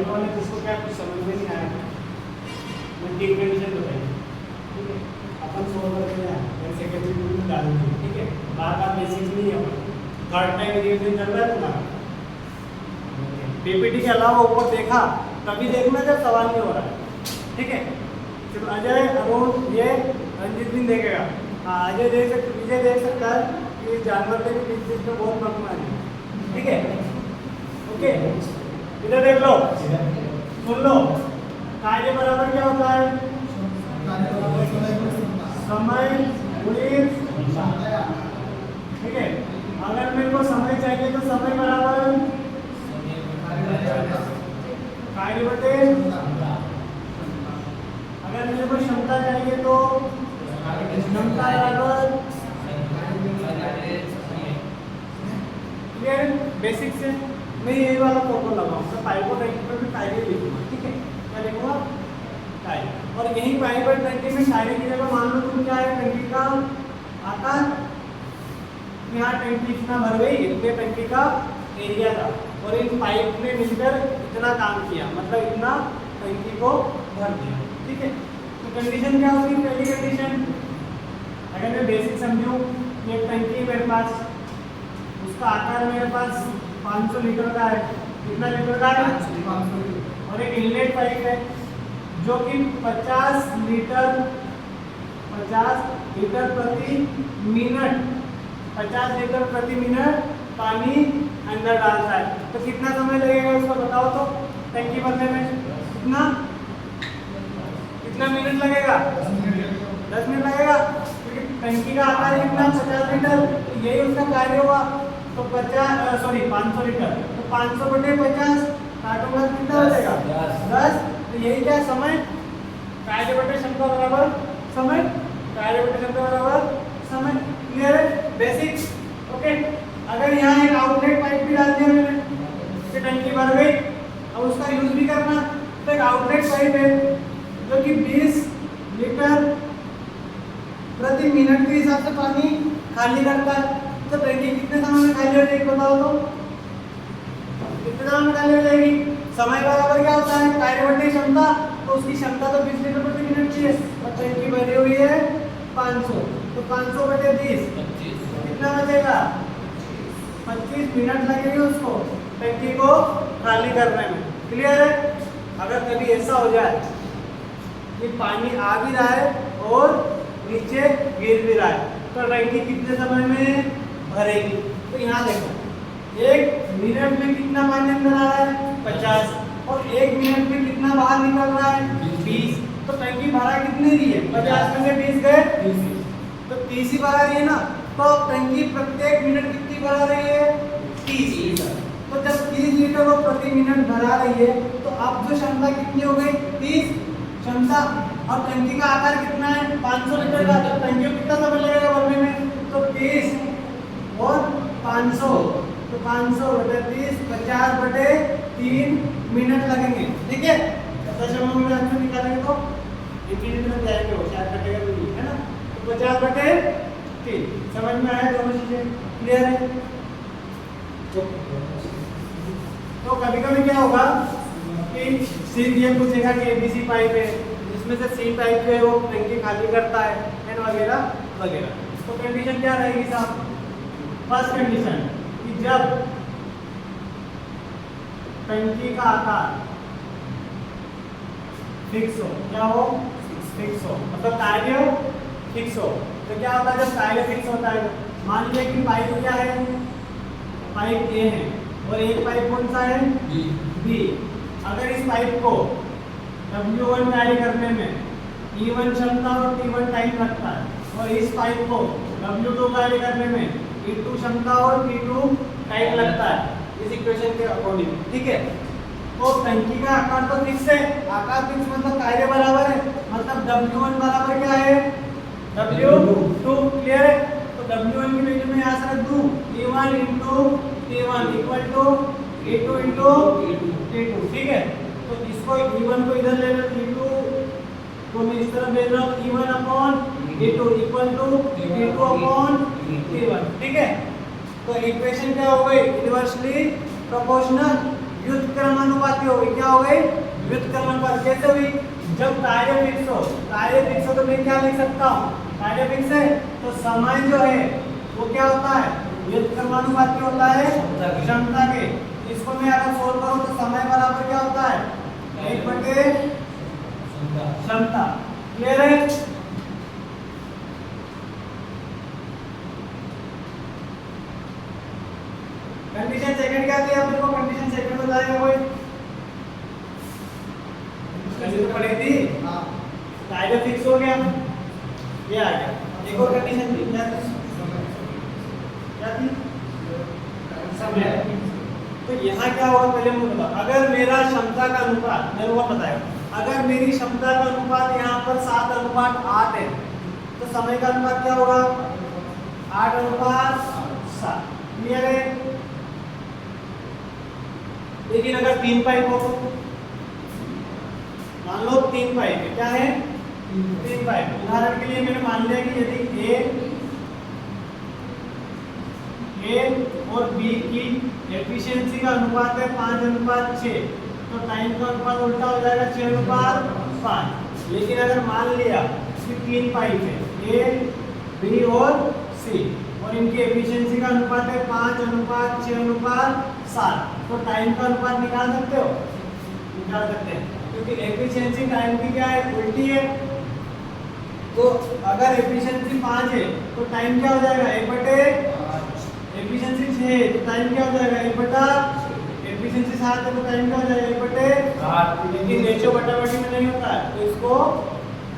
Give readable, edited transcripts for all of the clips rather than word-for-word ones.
अभी वाले जिसको क्या कुछ समझ में नहीं आया मैं टीम कंडीशन बताइए, ठीक है। अपन सोल्व करके आए सेकेंडरी रूल में डालेंगे, ठीक है। बार बार बेसिक्स नहीं है, अपन थर्ड टाइम रिवीजन चल रहा है तुम्हारा। पीपीटी के अलावा ऊपर देखा तभी देखना जब सवाल नहीं हो रहा है, ठीक है। सिर्फ अजय, अरुण, ये रंजित भी देखेगा। हाँ, अजय विजय देख सकता है कि जानवर के भी बीच में बहुत प्रॉब्लम आ रही है, ठीक है। ओके, इधर देख लो, सुन लो। कार्य बराबर क्या होता है? समय गुणित, ठीक है। अगर मेरे को समय चाहिए तो समय बराबर कार्य बटे, अगर मेरे को क्षमता चाहिए तो क्षमता बराबर, क्लियर? बेसिक से मैं यही वाला फॉर्मूला लगाऊंगा, पाइपो टैंकी पर भी कार्य लिखूंगा, ठीक है। क्या लिखूंगा? कार्य। और यही पाइपो टैंकी में कार्य की जगह मान लो तुम क्या है टैंकी का आकार, यहाँ टैंकी इतना भर गई, इतने टैंकी का एरिया था और इन पाइप ने मिलकर इतना काम किया, मतलब इतना टैंकी को भर दिया, ठीक है। तो कंडीशन क्या होगी? पहली कंडीशन, अगर मैं बेसिक समझूं, ये टैंकी है मेरे पास, उसका आकार मेरे पास 500 लीटर का है। कितना लीटर का है? 500। और एक इनलेट पाइप है जो कि 50 लीटर प्रति मिनट 50 लीटर प्रति मिनट पानी अंदर डालता है। तो कितना समय लगेगा उसको बताओ तो, टंकी भरने में कितना मिनट लगेगा? 10 मिनट लगेगा, क्योंकि टंकी का आकार कितना? 50 लीटर, तो यही उसका कार्य हुआ। तो 500 लीटर, तो 500 बटे 50 काटूंगा कितना हो जाएगा? 10। तो यही क्या समय? कार्य बटे क्षमता बराबर समय, कार्य बटे क्षमता बराबर समय। क्लियर है? बेसिक। ओके, अगर यहाँ एक आउटलेट पाइप भी डाल दिया मैंने, तो टंकी भर गई, अब उसका यूज भी करना, तो एक आउटलेट पाइप है जो कि 20 लीटर प्रति मिनट के हिसाब से पानी खाली करता है। तो टंकी कितने समय में खाली हो जाएगी बताओ तो? कितने समय में खाली हो जाएगी? समय बराबर क्या होता है? कार्य बटे क्षमता, तो उसकी क्षमता तो 20 लीटर प्रति मिनट की है और टंकी भरी हुई है 500, तो 500 बटे 20 कितना बचेगा? 25 मिनट लगेंगे उसको टंकी को खाली करने में। क्लियर है? अगर कभी ऐसा हो जाए कि पानी आ भी रहा है और नीचे गिर भी रहा है, तो टंकी कितने समय में भरेगी? तो यहाँ देखो, 1 मिनट में कितना पानी अंदर आ रहा है? 50, और 1 मिनट में कितना बाहर निकल रहा है? 20। तो टंकी भरा कितनी रही है? 50 में से 20 गए, 30, तो 30 ही भरा रही है ना। तो टंकी प्रत्येक मिनट कितनी भरा रही है? 30। तो जब 30 लीटर वो प्रति मिनट भरा रही है, तो अब जो क्षमता कितनी हो गई? 30 क्षमता। और टंकी का आकार कितना है? 500 लीटर का। तो टंकी को कितना समय लगेगा भरने में? तो 30 और 500, तो 500 बटे 30, 50 बटे 3 मिनट लगेंगे, ठीक है। दशमलव में आंसर निकालेंगे तो इंफिनिटी में जाएंगे, वो शायद कटेगा भी नहीं, है ना। तो 50 बटे 3, समझ में आया दोनों चीजें? क्लियर है? तो कभी कभी क्या होगा कि सिर्फ ये पूछेगा कि एबीसी पाइप है, जिसमें से सी पाइप जो है वो टंकी खाली करता है, एन वगैरह वगैरह। तो कंडीशन क्या रहेगी साहब? फर्स्ट कंडीशन कि जब टंकी का आकार फिक्स हो, क्या हो? फिक्स हो, मतलब कार्य फिक्स हो। तो क्या होता है जब कार्य फिक्स होता है? मान लीजिए कि पाइप क्या है? पाइप ए है और एक पाइप कौन सा है? बी। अगर इस पाइप को W1 कार्य करने में E1 क्षमता और T1 टाइम लगता है, और इस पाइप को W2 कार्य करने में E2 क्षमता और T2 टाइम लगता है, इस इक्वेशन के अकॉर्डिंग, ठीक है। तो टंकी का आकार तो फिक्स है, आकार फिक्स मतलब कार्य बराबर है, मतलब W1 बराबर क्या है? W2। क्लियर है? तो W1 की वैल्यू में यहाँ से रख दूं, E1 into T1 equal to E2 into T2, ठीक है। तो इसको E1 को इधर ले लो, E2 को मैं इस तरफ ले रहा हूँ, E1 upon E2 equal to E2 upon T1, ठीक है। तो इक्वेशन क्या हो गई? Inversely proportional. व्युत्क्रमानुपाती हो गई। क्या हो गई? व्युत्क्रमानुपाती। कैसे हुई? जब कार्य फिक्स हो, तो मैं क्या लिख सकता हूँ? कार्य फिक्स है तो समय जो है वो क्या होता है? व्युत्क्रमानुपाती होता है क्षमता के। इसको मैं अगर सोल्व करूँ तो समय बराबर क्या होता है? 1/क्षमता। क्लियर है? कंडीशन सेकंड क्या थी? आपको कंडीशन सेकंड बताएगा कोई? तो पढ़ी थी। कार्य फिक्स हो गया, ये आ गया। एक और कंडीशन थी, क्या थी? समय। तो यहाँ क्या होगा पहले मुझे बताओ। अगर मेरा क्षमता का अनुपात, मेरे को बताएगा, अगर मेरी क्षमता का अनुपात यहाँ पर 7:8 है तो समय का अनुपात क्या होगा? 8:7। क्लियर है? लेकिन अगर 3 पाइप हो, मान लो 3 पाइप है, क्या है? 3 पाइप। उदाहरण के लिए मैंने मान लिया कि यदि ए और बी की एफिशिएंसी का अनुपात है 5:6, तो टाइम का अनुपात उल्टा हो जाएगा 6:5। लेकिन अगर मान लिया कि 3 पाइप है, ए, बी और सी, और इनकी एफिशिएंसी का अनुपात है 5:6:7, तो टाइम का अनुपात निकाल सकते हो? निकाल सकते हैं, क्योंकि एफिशिएंसी टाइम की क्या है? उल्टी है। तो अगर एफिशिएंसी 5 है तो टाइम क्या हो जाएगा? 1/5। एफिशिएंसी 6 है तो टाइम क्या हो जाएगा? 1/8। एफिशिएंसी 7 है तो टाइम क्या हो जाएगा? 1/8। लेकिन रेशियो बटाबटी में नहीं होता है, तो इसको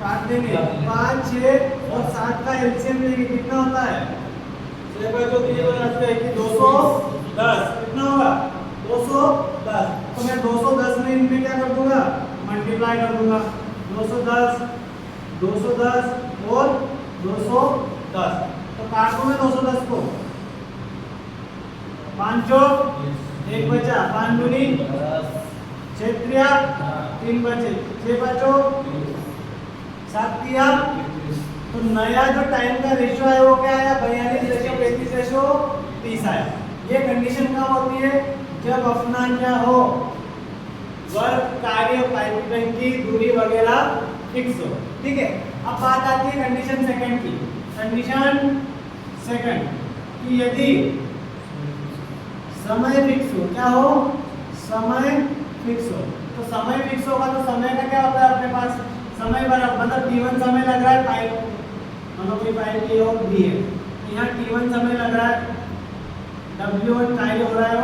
काट देंगे। 5, 6 और 7 का एलसीएम लेंगे, कितना होता है? 210। कितना होगा? 210। तो मैं 210 में इनमें क्या कर दूंगा? मल्टीप्लाई कर दूंगा। 210 और 210, तो काट दूंगा 210 को। 5 चौक 1 बचा, 5 दूनी 6 त्रिया 3 बचे, 6 बचो 7 तिया। तो नया जो टाइम का रेशियो है वो क्या आया? 42:35:30 आया। ये कंडीशन कब होती है? जब अपना क्या हो? वर्क, कार्य, पाइपलाइन की दूरी वगैरह फिक्स हो। ठीक है। अब बात आती है कंडीशन सेकंड की। कंडीशन सेकंड कि यदि समय फिक्स हो, क्या हो? समय फिक्स हो। तो समय फिक्स होगा तो समय का क्या होता है अपने पास? समय बराबर, मतलब t1 समय लग रहा है पाइप, मतलब कोई पाइप ए और बी है, यहाँ t1 समय लग रहा है, w1 कार्य हो रहा है और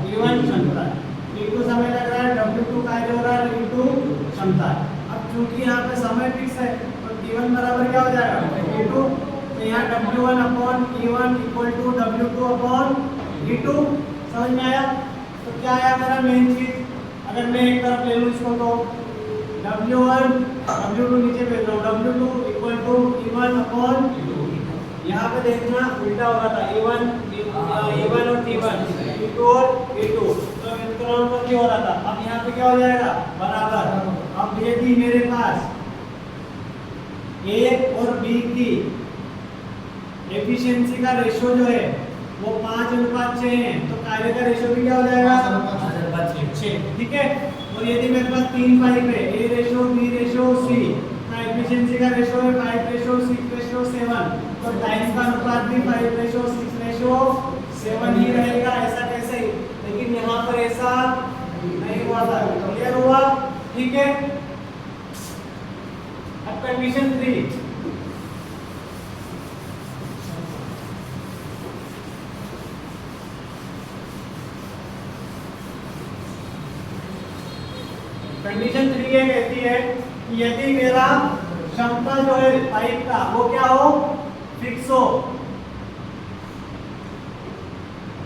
t1 क्षमता है। t2 समय लग रहा है, w2 कार्य हो रहा है, t2 क्षमता है। अब चूंकि यहाँ पे समय फिक्स है तो t1 बराबर क्या हो जाएगा? t2। तो यहाँ w1/e1 = w2/e2। समझ में आया? तो क्या आया मेरा मेन चीज? अगर मैं एक तरफ ले लूँ इसको तो w1 w2 नीचे भेज रहा हूँ, w2 = e1/e2। यहाँ पे देखना उल्टा हो रहा था, e1 और t1, e2 और e2, तो व्युत्क्रमण पर क्या हो रहा था? अब यहाँ पे क्या हो जाएगा? बराबर। अब यदि मेरे पास ए और बी की एफिशिएंसी का रेशियो जो है वो 5:6 है, तो कार्य का रेशियो भी क्या हो जाएगा? 6। ठीक है। और यदि मेरे पास 3 पाइप है, ए रेशियो, बी रेशियो, सी, का एफिशिएंसी का रेशियो है 5:6:7, तो टाइम का अनुपात भी 5:6:7 ही रहेगा। ऐसा कैसे? लेकिन यहाँ पर ऐसा नहीं हुआ था। क्लियर हुआ? ठीक है। अब कंडीशन 3। कंडीशन 3 ये कहती है कि यदि मेरा क्षमता जो है पाइप का वो क्या हो? फिक्स हो।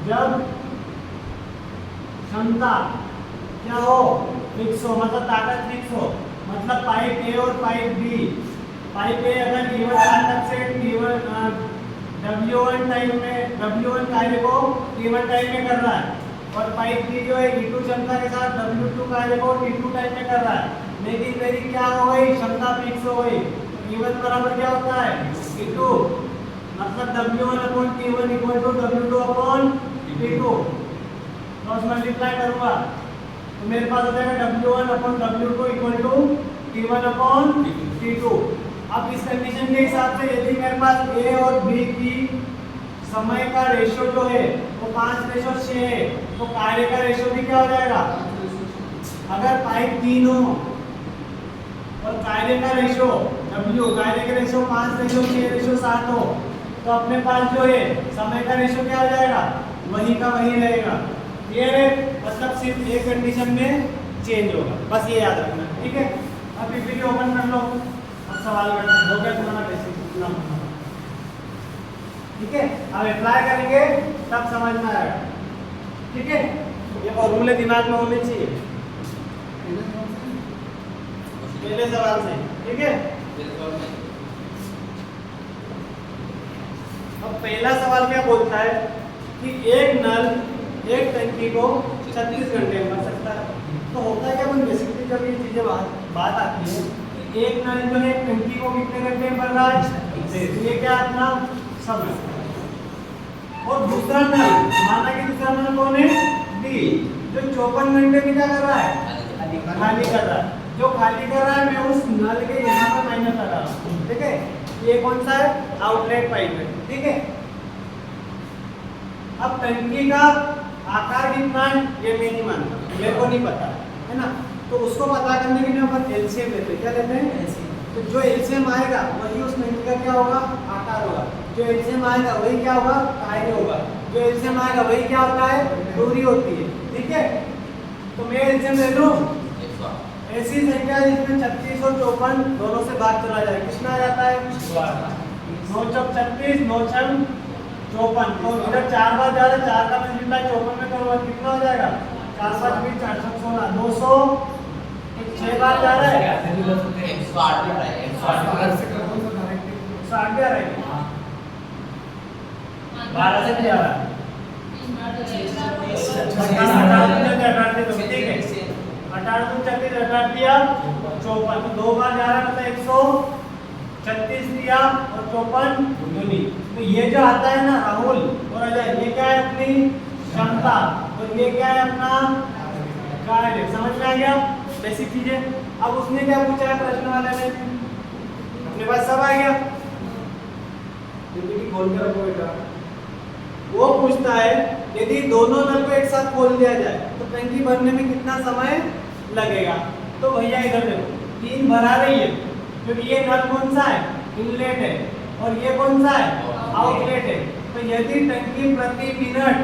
जब क्षमता क्या हो? फिक्स हो, मतलब ताकत फिक्स हो, मतलब पाइप ए और पाइप बी, पाइप ए अगर E1 ताकत से W1 टाइम में W1 कार्य को T1 टाइम में कर रहा है, और पाइप बी जो है E2 क्षमता के साथ W2 कार्य को T2 टाइम में कर रहा है। लेकिन मेरी क्या हो गई? क्षमता फिक्स हो गई। E1 बराबर क्या होता है? T2, मतलब W1/T1 = W2/T2। क्रॉस मल्टीप्लाई करूंगा तो मेरे पास हो जाएगा W1 upon W2 equal to T1 upon T2। अब इस कंडीशन के हिसाब से यदि मेरे पास A और B की समय का रेशियो जो है वो 5:6 है तो कार्य का रेशियो भी क्या हो जाएगा? अगर पाइप 3 हो और कार्य का रेशियो W कार्य का रेशियो 5:6:7 हो तो अपने पास जो है समय का रेशियो क्या हो जाएगा? वही का वही रहेगा। क्लियर है? मतलब सिर्फ एक कंडीशन में चेंज होगा, बस ये याद रखना। ठीक है, अब पीपीटी ओपन कर लो, अब सवाल करते हैं। हो गया तुम्हारा बेसिक इतना। ठीक है, अब अप्लाई करेंगे तब समझ में आएगा। ठीक है, ये फॉर्मूले दिमाग में होने चाहिए पहले सवाल से। ठीक है, अब पहला सवाल क्या बोलता है कि एक नल एक टंकी को 36 घंटे में भर सकता है। तो होता है क्या, अपन बेसिकली जब ये चीजें बात आती है कि एक नल जो है टंकी को कितने घंटे में भर रहा है, ये क्या अपना समय। और दूसरा नल, माना कि दूसरा नल कौन है? डी, जो 54 घंटे में क्या कर रहा है? खाली कर रहा है। जो खाली कर रहा है मैं उस नल के यहाँ पर माइनस कर रहा हूँ। ठीक है, ये कौन सा है? आउटलेट पाइप है। ठीक है, अब टंकी का आकार कितना है ये मैं नहीं मानता, मेरे को नहीं पता है ना। तो उसको पता करने के लिए अपन एलसीएम लेते हैं। क्या लेते हैं? एलसीएम। तो जो एलसीएम आएगा वही उस टंकी का क्या होगा? आकार होगा। जो एलसीएम आएगा वही क्या होगा? कार्य होगा। जो एलसीएम आएगा वही क्या होता है? दूरी होती है। ठीक है, तो मैं एलसीएम ले लूं, ऐसी संख्या जिसमें 36 और 54 दोनों से भाग चला जाए, कितना आ जाता है? 9 चौक 36, 9 छम 54। तो इधर 4 बार जा रहा है, 4 का मल्टीप्लाई 54 में करूंगा कितना हो जाएगा? 4 5 20 416, 200 6 बार जा रहा है 108 जा रहा है, 108 से करो तो डायरेक्ट 108 जा रहा है, 12 से जा रहा है 18 दिया 54, तो 2 बार जा रहा है मतलब 136 दिया और 54 दूनी। तो ये जो आता है ना राहुल और अजय, ये क्या है? अपनी क्षमता, और ये क्या है? अपना कार्य। समझ में आ गया बेसिक चीजें। अब उसने क्या पूछा है प्रश्न वाले ने? अपने पास सब आ गया, पीपीटी खोल के रखो बेटा। वो पूछता है यदि दोनों नल को एक साथ खोल दिया जाए तो टंकी भरने में कितना समय लगेगा? तो भैया इधर देखो, 3 भरा रही है क्योंकि ये नल कौन सा है? इनलेट है, और ये कौन सा है? आउटलेट है। तो यदि टंकी प्रति मिनट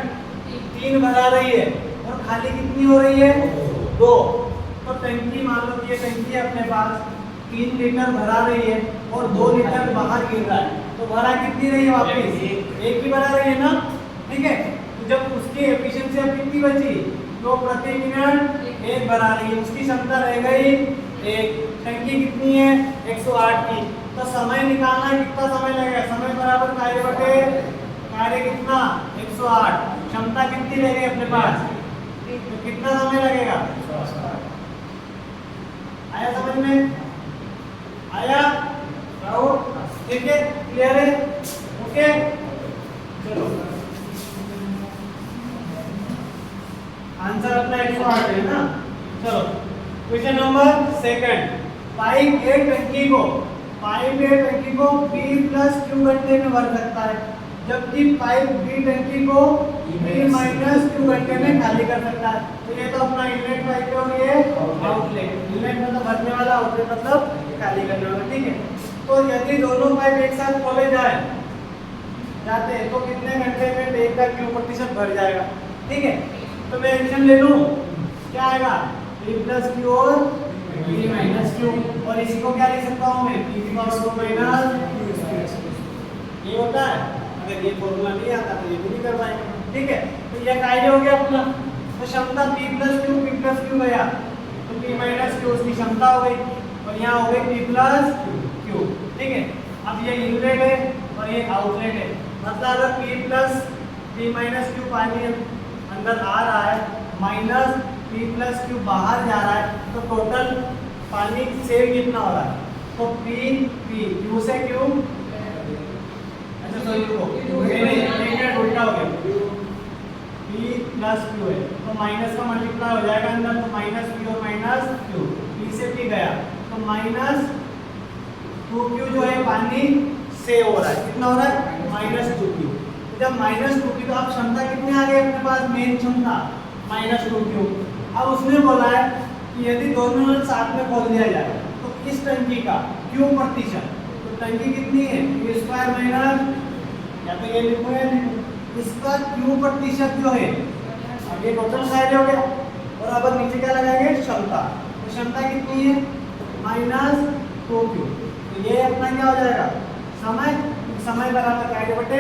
3 भरा रही है और खाली कितनी हो रही है? 2, तो टंकी मान लो ये टंकी अपने पास 3 लीटर भरा रही है और 2 लीटर बाहर गिर रहा है, तो भरा कितनी रही है? वापस एक ही भरा रही है ना। ठीक है, तो जब उसकी एफिशिएंसी अब कितनी बची? तो प्रति मिनट 1 भरा रही है, उसकी क्षमता रह गई 1। टंकी कितनी है? 108 की। तो समय निकालना है, कितना समय लगेगा? समय बराबर कार्य बटे कार्य कितना? 108। क्षमता कितनी रह गई अपने पास? तो कितना समय लगेगा? आया समझ में? आया राहुल? ठीक है, क्लियर है? ओके, चलो आंसर अपना 108 है ना। चलो क्वेश्चन नंबर 2। पाइप ए टंकी को P प्लस Q घंटे में भर सकता है, जबकि पाइप बी टंकी को P माइनस Q घंटे में खाली कर सकता है। तो ये तो अपना इनलेट पाइप है और ये आउटलेट। इनलेट मतलब भरने वाला, आउटलेट मतलब खाली करने वाला। ठीक है, तो यदि दोनों पाइप एक साथ खोले जाते हैं तो कितने घंटे में टैंक का Q% भर जाएगा? ठीक है, तो मैं एडिशन ले लूं, क्या आएगा? P प्लस Q और P माइनस Q, और इसी को क्या लिख सकता हूं मैं? P की पावर 2 माइनस ये होता है। अगर ये फॉर्मूला नहीं आता तो ये भी नहीं कर पाएंगे। ठीक है, तो ये कार्य हो गया अपना। तो क्षमता P प्लस Q गया तो P माइनस Q उसकी क्षमता हो गई, और यहाँ हो गई P प्लस Q। ठीक है, अब ये इनलेट है और ये आउटलेट है, मतलब अगर P plus P minus Q पानी अंदर आ रहा है माइनस P प्लस Q बाहर जा रहा है, तो टोटल पानी सेव कितना हो रहा है? तो P Q से Q, अच्छा सॉरी रुको, मैंने एक मिनट उल्टा हो गया। P प्लस Q है तो माइनस का मल्टीप्लाई हो जाएगा अंदर, तो माइनस P और माइनस Q, P से P गया तो माइनस 2Q जो है पानी से हो रहा है, कितना हो रहा है माइनस 2Q। जब माइनस 2Q तो अब क्षमता कितनी आ गई अपने पास, मेन क्षमता माइनस 2Q। अब उसने बोला है कि यदि दोनों नल साथ में खोल दिया जाए तो इस टंकी का Q प्रतिशत, तो टंकी कितनी है Q स्क्वायर माइनस, या तो ये लिखो या लिखो, इसका Q प्रतिशत जो है, अब ये टोटल कार्य हो गया और अब नीचे क्या लगाएंगे क्षमता, तो क्षमता कितनी है माइनस 2Q, तो ये अपना क्या हो जाएगा समय, समय बराबर कार्य बटे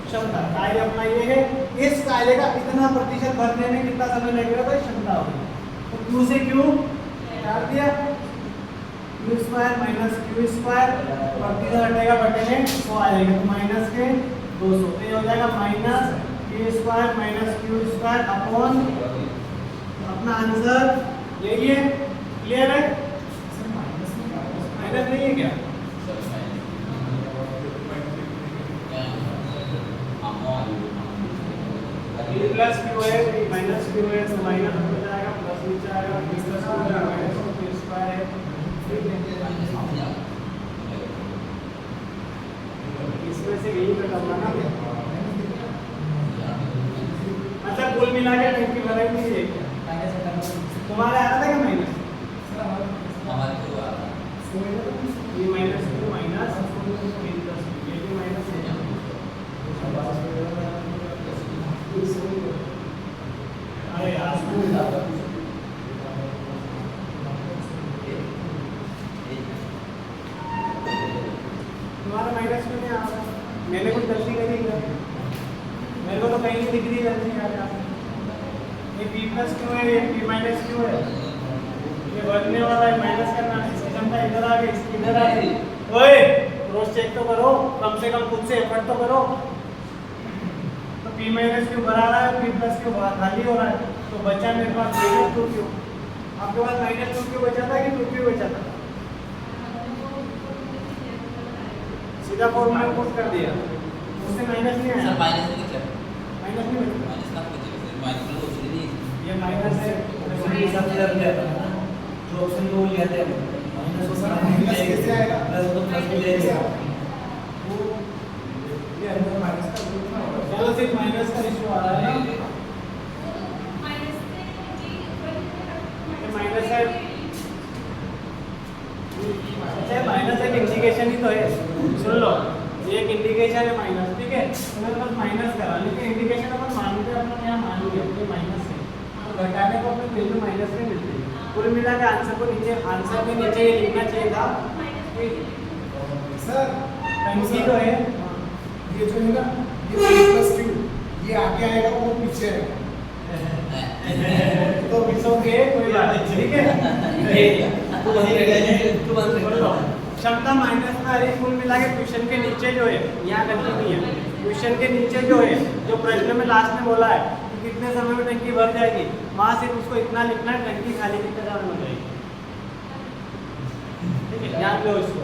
क्षमता, कार्य अपना ये है, इस कार्य का इतना प्रतिशत भरने में कितना समय लगेगा तो क्षमता होगी, तो Q से Q काट दिया, Q square minus Q square, प्रतिशत हटेगा बटे में 100 आ जाएगा तो माइनस के 200, तो ये हो जाएगा minus Q square minus Q square upon, अपना आंसर यही है, क्लियर है, माइनस नहीं है क्या, प्लस Q है माइनस Q है तो माइनस हो जाएगा, प्लस नीचे आएगा प्लस हो जाएगा माइनस Q स्क्वायर है, इसमें से यही कट होगा ना, अच्छा कुल मिला के टंकी भराई नहीं है क्या, तुम्हारे आ रहा था क्या माइनस, हमारे को आ रहा है ये माइनस Q माइनस ये भी माइनस है, अरे यार तुम्हारा माइनस क्यों नहीं आ रहा, मैंने कुछ गलती करी क्या, मेरे को तो कहीं नहीं दिख रही गलती आ रहा, ये P प्लस क्यों है, ये P माइनस क्यों है, ये बढ़ने वाला है माइनस करना है, इसकी क्षमता इधर आ गई, इसकी इधर आ गई, ओए रोज चेक तो करो, कम से कम खुद से एफर्ट तो करो, तो P माइनस क्यों बढ़ा रहा है, P प्लस क्यों खाली हो रहा है, तो बचा मेरे पास माइनस 2Q, आपके पास माइनस 2Q बचा था कि 2Q बचा था, सीधा फॉर्मूला पुट कर दिया, उससे माइनस नहीं आया, माइनस नहीं बचा, माइनस नहीं बचा, माइनस का बचा, माइनस तो कुछ नहीं, ये माइनस है, तो ये सब लग जाता है ना, जो ऑप्शन को लेते हैं माइनस हो सकता है, माइनस कैसे आएगा, प्लस तो प्लस भी ले जाएगा, वो ये अंदर माइनस का कुछ ना होगा, चलो सिर्फ माइनस का इशू आ रहा है ना, माइनस है, अच्छा माइनस एक इंडिकेशन ही तो है, सुन लो ये एक इंडिकेशन है माइनस, ठीक है, तो मेरे पास माइनस करा, लेकिन इंडिकेशन अपन मानते हैं, अपन यहाँ मान लिया ये माइनस है, तो घटाने को अपने वैल्यू माइनस में मिलती है, कुल मिला के आंसर को नीचे, आंसर के नीचे ये लिखना चाहिए था सर, टंकी तो है, ये जो है ना ये प्लस Q, ये आगे आएगा वो पीछे आएगा, तो विषयों के कोई बात नहीं, ठीक है, क्षमता माइनस में आ रही, कुल मिला के क्वेश्चन के नीचे जो है, यहाँ गलती नहीं है, क्वेश्चन के नीचे जो है, जो प्रश्न में लास्ट में बोला है कि कितने समय में टंकी भर जाएगी, वहां से उसको इतना लिखना है, टंकी खाली कितने समय में हो जाएगी, ठीक है, ध्यान दो इसको,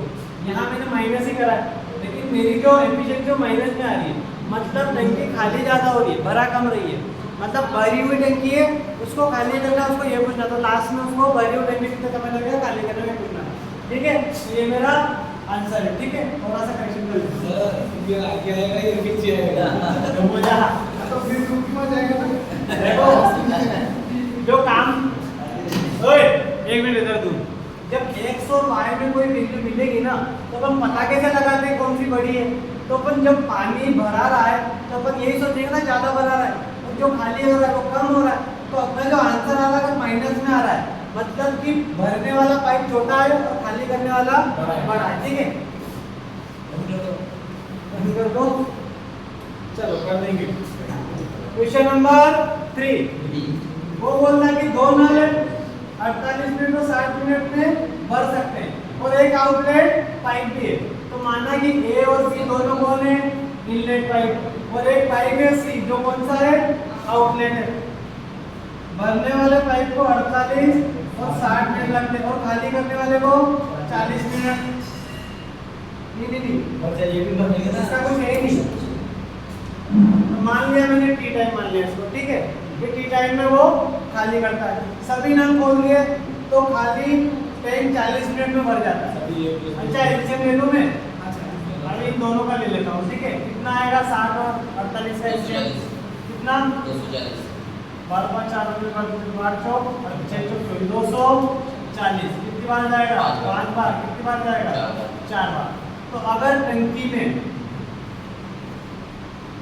यहाँ मैंने माइनस ही करा है, लेकिन मेरी जो एफिशिएंसी जो माइनस में आ रही है, मतलब टंकी खाली ज्यादा हो रही है, भरा कम रही है, मतलब भरी हुई टंकी है, उसको खाली करना, उसको ये पूछना, तो लास्ट में उसको भरी हुई टंकी कितना समय लगेगा खाली करने में पूछना, ठीक है, ये मेरा आंसर है, ठीक है, थोड़ा सा करेक्शन कर लो, ये आगे आएगा ये पीछे आएगा, तो मजा, तो फिर टूटी हो जाएगा ना, देखो जो काम, ओए एक मिनट इधर तू, जब x और y में कोई वैल्यू मिलेगी ना, तो अपन पता कैसे लगाते हैं कौन सी बड़ी है, तो अपन जब पानी भरा रहा है तो अपन यही सोचेंगे ना ज्यादा भरा रहा है, और जो खाली हो रहा है वो कम हो रहा है, तो अपना जो आंसर आ रहा है माइनस में आ रहा है, मतलब कि भरने वाला पाइप छोटा है और खाली करने वाला बड़ा है, ठीक है, कर दो, चलो कर देंगे। क्वेश्चन नंबर 3, वो बोलता है कि दो नल 48 मिनट और 60 मिनट में भर सकते हैं और एक आउटलेट पाइप भी है, तो माना कि ए और सी दोनों कौन है, इनलेट पाइप, और एक पाइप है सी जो कौन सा है, आउटलेट है, भरने वाले पाइप को 48 और 60 मिनट लगते हैं और खाली करने वाले को 40 मिनट, नहीं, ये भी इसका कुछ है ही नहीं, मान लिया मैंने टी टाइम मान लिया इसको, ठीक है, ये टी टाइम में वो खाली करता है। सभी नल खोल दिए तो खाली टैंक 40 मिनट में भर जाता है। अच्छा एलसीएम ले लूं मैं, अच्छा अभी इन दोनों का ले लेता हूँ, ठीक है। कितना आएगा 60 और 48 का एलसीएम कितना 240 12 4 8 चौक और 6 चौक 240। कितनी बार जाएगा 5 बार। कितनी बार जाएगा 4 बार। तो अगर टंकी में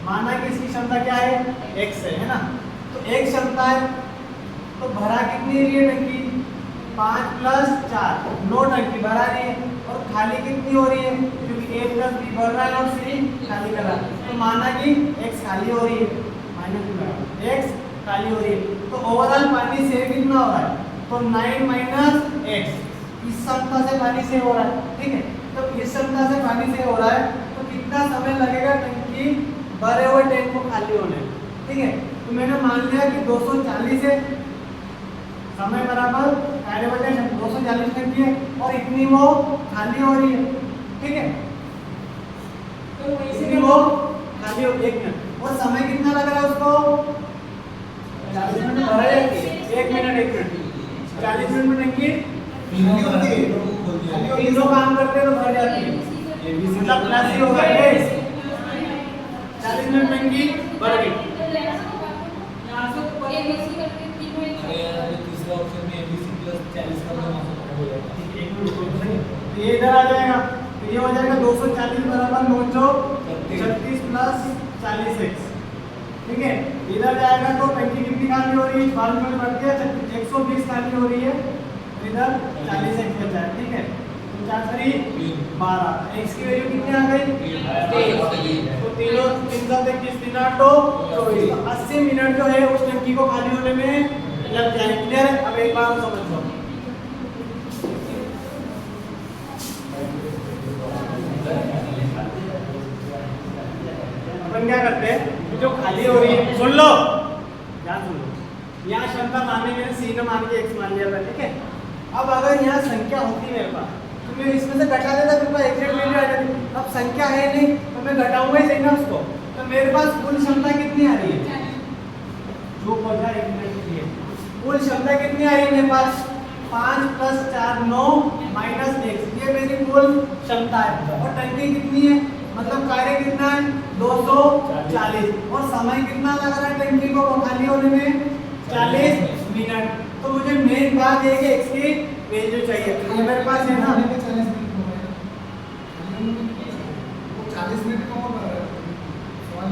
माना कि इसकी क्षमता क्या है x है ना, तो एक क्षमता है तो भरा कितनी रही है टंकी 5 + 4 9 टंकी भरा रही है और खाली कितनी हो रही है क्योंकि a + b भर रहा है और c खाली कर रहा है। तो माना कि x खाली हो रही है x खाली हो रही है तो ओवरऑल पानी सेव कितना हो रहा है तो 9 - x इस क्षमता से पानी सेव हो रहा है, ठीक है। तो इस क्षमता से पानी सेव हो रहा है तो कितना समय लगेगा टंकी भरे हुए टैंक को खाली होने, ठीक है। तो मैंने मान लिया कि 240 है समय बराबर कार्यवजह 240 टंकी है और इतनी वो खाली हो रही है, ठीक है। तो इतनी वो खाली हो 1 मिनट और समय कितना लग रहा है उसको 40 मिनट में भरा जाती है 1 मिनट 40 मिनट में टंकी तीनों काम करते तो भर जाती है मतलब प्लस ही होगा 40 मिनट टंकी भर गई। यहाँ से ऊपर एबीसी करके तीनों एक अरे यार तीसरा ऑप्शन में एबीसी + 40 का मतलब हो जाएगा। एक मिनट ये इधर आ जाएगा तो ये हो जाएगा 240 बराबर 9 चौक 36 + 40x, ठीक है। इधर जाएगा तो टंकी कितनी खाली हो रही है 12 मिनट बढ़ गया 120 खाली हो रही है इधर 40x बचा है, ठीक है। 4 × 12 x की वैल्यू कितनी आ गई 3 तो तीनों 3 × 21 3 8 24 80 मिनट जो है उस टंकी को खाली होने में लग जाए। क्लियर है। अब एक बार समझ लो अपन क्या करते हैं जो खाली हो रही है सुन लो ध्यान सुन लो। यहाँ क्षमता मानने में c न मान के x मान लिया था, ठीक है। अब अगर यहाँ संख्या होती मेरे पास तो मैं इसमें से घटा देता मेरे पास एग्जैक्ट वैल्यू आ जाती। अब संख्या है नहीं तो मैं घटाऊंगा ही सही ना उसको। तो मेरे पास कुल क्षमता कितनी आ रही है जो पहुंचा 1 मिनट के लिए कुल क्षमता कितनी आ रही है मेरे पास 5 + 4 9 - x ये मेरी कुल क्षमता है। और टंकी कितनी है मतलब कार्य कितना है 240 और समय कितना लग रहा है टंकी को खाली होने में 40 मिनट। तो मुझे मेन बात है कि x की वैल्यू चाहिए। ये मेरे पास है ना 40 मिनट का होगा सवाल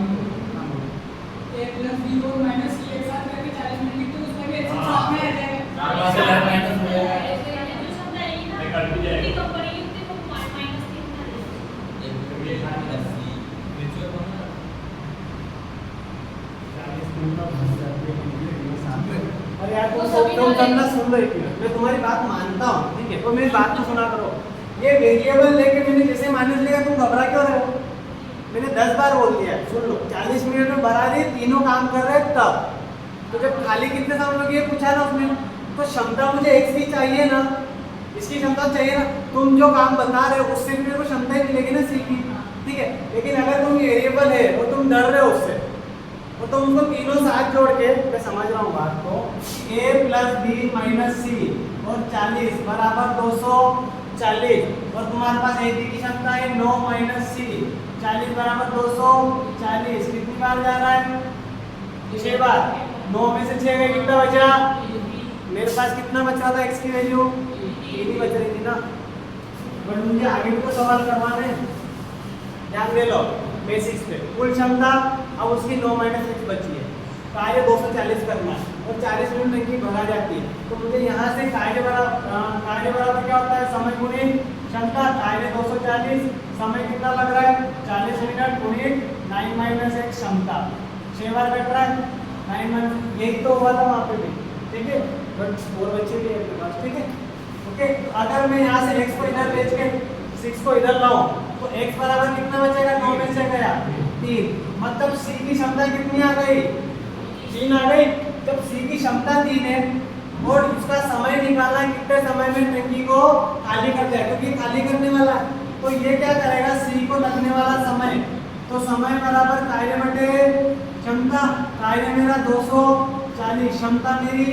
a + b और -c एक साथ करके 40 मिनट की तो उसमें भी एक साथ में आ जाएगा। और यार तुम करना सुन लो एक मिनट मैं तुम्हारी बात मानता हूँ, ठीक है। तो मेरी बात तो सुना करो। ये वेरिएबल लेके मैंने जैसे माइनस लिया तुम घबरा क्यों रहे हो। मैंने 10 बार बोल दिया सुन लो 40 मिनट में भरा दी तीनों काम कर रहे हैं तब। तो जब खाली कितने समय लगे पूछा ना उसने तो क्षमता मुझे x की चाहिए ना इसकी क्षमता चाहिए ना। तुम जो काम बता रहे हो उससे भी मेरे को क्षमता ही मिलेगी ना c की, ठीक है। लेकिन अगर तुम वेरिएबल है और तुम डर रहे हो उससे और तुम उसको तीनों साथ जोड़ के मैं समझ रहा हूँ बात को a + b - c और 40 बराबर 240 और तुम्हारे पास a की क्षमता है 9 - c 40 बराबर 240 कितनी बार जा रहा है 6 बार। 9 में से 6 गए कितना बचा मेरे पास कितना बच रहा था x की वैल्यू 3 ही बच रही थी ना। बट मुझे आगे भी तो सवाल करवाने ध्यान दे लो बेसिक्स पे। कुल क्षमता अब उसकी 9 - x बची है कार्य 240 करना है और 40 मिनट टंकी भरा जाती है। तो मुझे यहाँ से कार्य बराबर क्या होता है समय गुणे क्षमता। कार्य 240 समय कितना लग रहा है 40 मिनट गुणे 9 - x क्षमता 6 बार कट रहा है 9 - यही तो हुआ था वहाँ पे भी, ठीक है। बट और बच्चे भी है अपने पास, ठीक है ओके। अगर मैं यहाँ से x को इधर भेज के 6 को इधर लाऊं तो x बराबर कितना बचेगा 9 में से गया 3 मतलब c की क्षमता कितनी आ गई 3 आ गई। जब c की क्षमता 3 है और इसका समय निकालना कितने समय में टंकी को खाली कर दिया क्योंकि खाली करने वाला है। तो ये क्या करेगा c को लगने वाला समय तो समय बराबर कार्य बटे क्षमता कार्य मेरा 240, क्षमता मेरी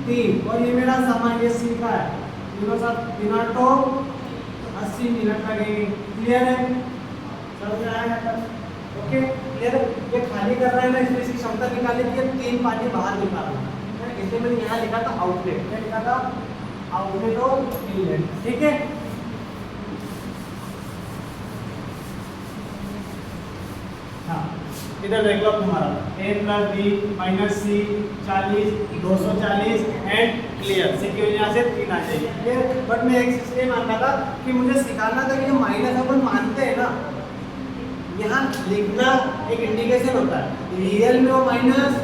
3 और ये मेरा समय ये सी का है, तीनों साथ बिना तो 80 मिनट लगेंगे। क्लियर है? समझ में आया? ओके क्लियर है? ये खाली कर रहा है ना, इसमें इसकी क्षमता निकाली थी, 3 पानी बाहर निकालना है, इसलिए मैंने यहाँ लिखा था आउटलेट। क्या लिखा था? आउटलेट और इनलेट। ठीक है, हाँ इधर देख लो तुम्हारा a plus B minus C 40 240 and clear. Secure यहाँ से 3 आ जाएगी। क्लियर? बट मैं एक इसलिए मानता था कि मुझे सिखाना था कि जो माइनस अपन मानते हैं ना, यहाँ लिखना एक इंडिकेशन होता है, रियल में वो माइनस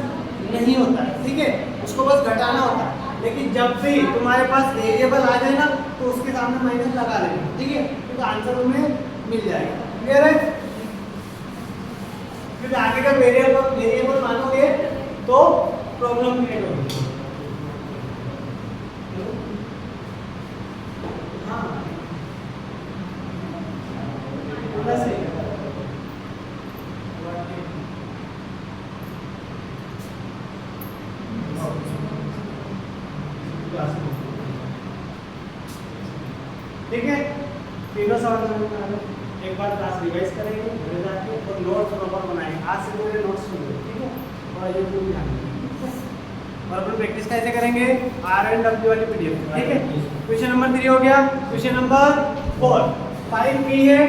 नहीं होता है। ठीक है, उसको बस घटाना होता है। लेकिन जब भी तुम्हारे पास वेरिएबल आ जाए ना, तो उसके सामने माइनस लगा लेना। ठीक है, तो आंसर तुम्हें मिल जाएगा। क्लियर है? क्योंकि आगे का वेरिएबल मानोगे तो प्रॉब्लम क्रिएट होगी। हाँ सही। ठीक है, तीनों सवाल समझ में आ गए। एक बार क्लास रिवाइज करेंगे घर जाके और नोट्स प्रॉपर बनाएंगे। आज से मेरे नोट्स सुन लो, ठीक है, और ये पूरी ध्यान देंगे। और अपन प्रैक्टिस कैसे करेंगे? R&W वाली पीडीएफ। ठीक है, क्वेश्चन नंबर 3 हो गया। क्वेश्चन नंबर 4 5 की है,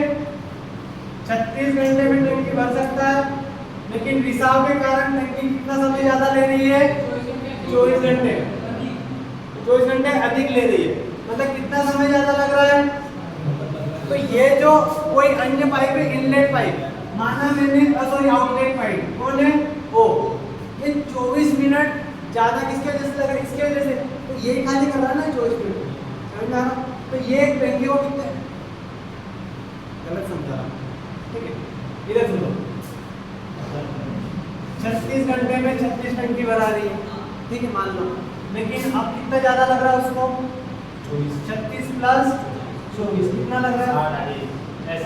36 घंटे में टंकी भर सकता है, लेकिन रिसाव के कारण टंकी कितना समय ज्यादा ले रही है? 24 घंटे। 24 घंटे अधिक ले रही है, मतलब कितना समय ज्यादा लग रहा है? तो ये जो कोई अन्य पाइप है, इनलेट पाइप माना मैंने, सॉरी आउटलेट पाइप कौन है? ओ, ये 24 मिनट ज्यादा किसके वजह से लग रहा है? इसके वजह से। तो ये खाली कर रहा है ना 24 मिनट, समझ में आ रहा? तो ये एक टंकी को कितने, गलत समझा रहा, ठीक है, इधर सुनो, 36 घंटे में 36 टंकी भरा रही है, ठीक है मान लो, लेकिन अब कितना ज्यादा लग रहा है उसको? 36 प्लस 24 कितना लग रहा है? 60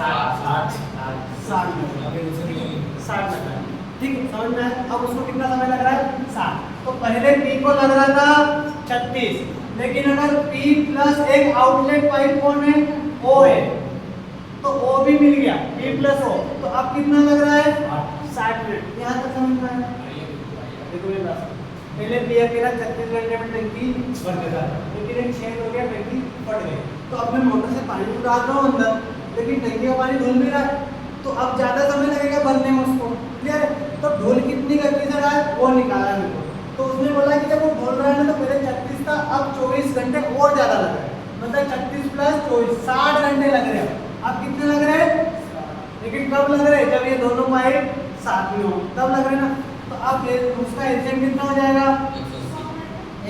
लग रहा है। ठीक है, समझ में आया? अब उसको कितना समय लग रहा है? 60। तो पहले P को लग रहा था 36, लेकिन अगर P प्लस एक आउटलेट पाइप कौन है? O है, तो O भी मिल गया, P प्लस O, तो अब कितना लग रहा है? 60 मिनट। यहाँ तक समझ में आया? देखो ये बात, पहले P अकेला 36 घंटे में टंकी भर देता है, लेकिन एक छेद हो गया, टंकी फट गई। तो अब मैं मोटर से पानी तो डाल रहा हूँ अंदर, लेकिन टंकी का पानी धुल भी रहा है, तो अब ज्यादा समय लगेगा भरने में उसको। क्लियर है? तो ढोल कितनी गति से रहा है वो निकाला मेरे को। तो उसने बोला कि जब वो ढोल रहा है ना, तो पहले 36 था, अब 24 घंटे और ज्यादा लग रहा है, मतलब 36 प्लस 24 60 घंटे लग रहे हैं। अब कितने लग रहे हैं? लेकिन कब लग रहे हैं? जब ये दोनों पाइप साथ में हो, तब लग रहे हैं ना। तो अब उसका एलसीएम कितना हो जाएगा?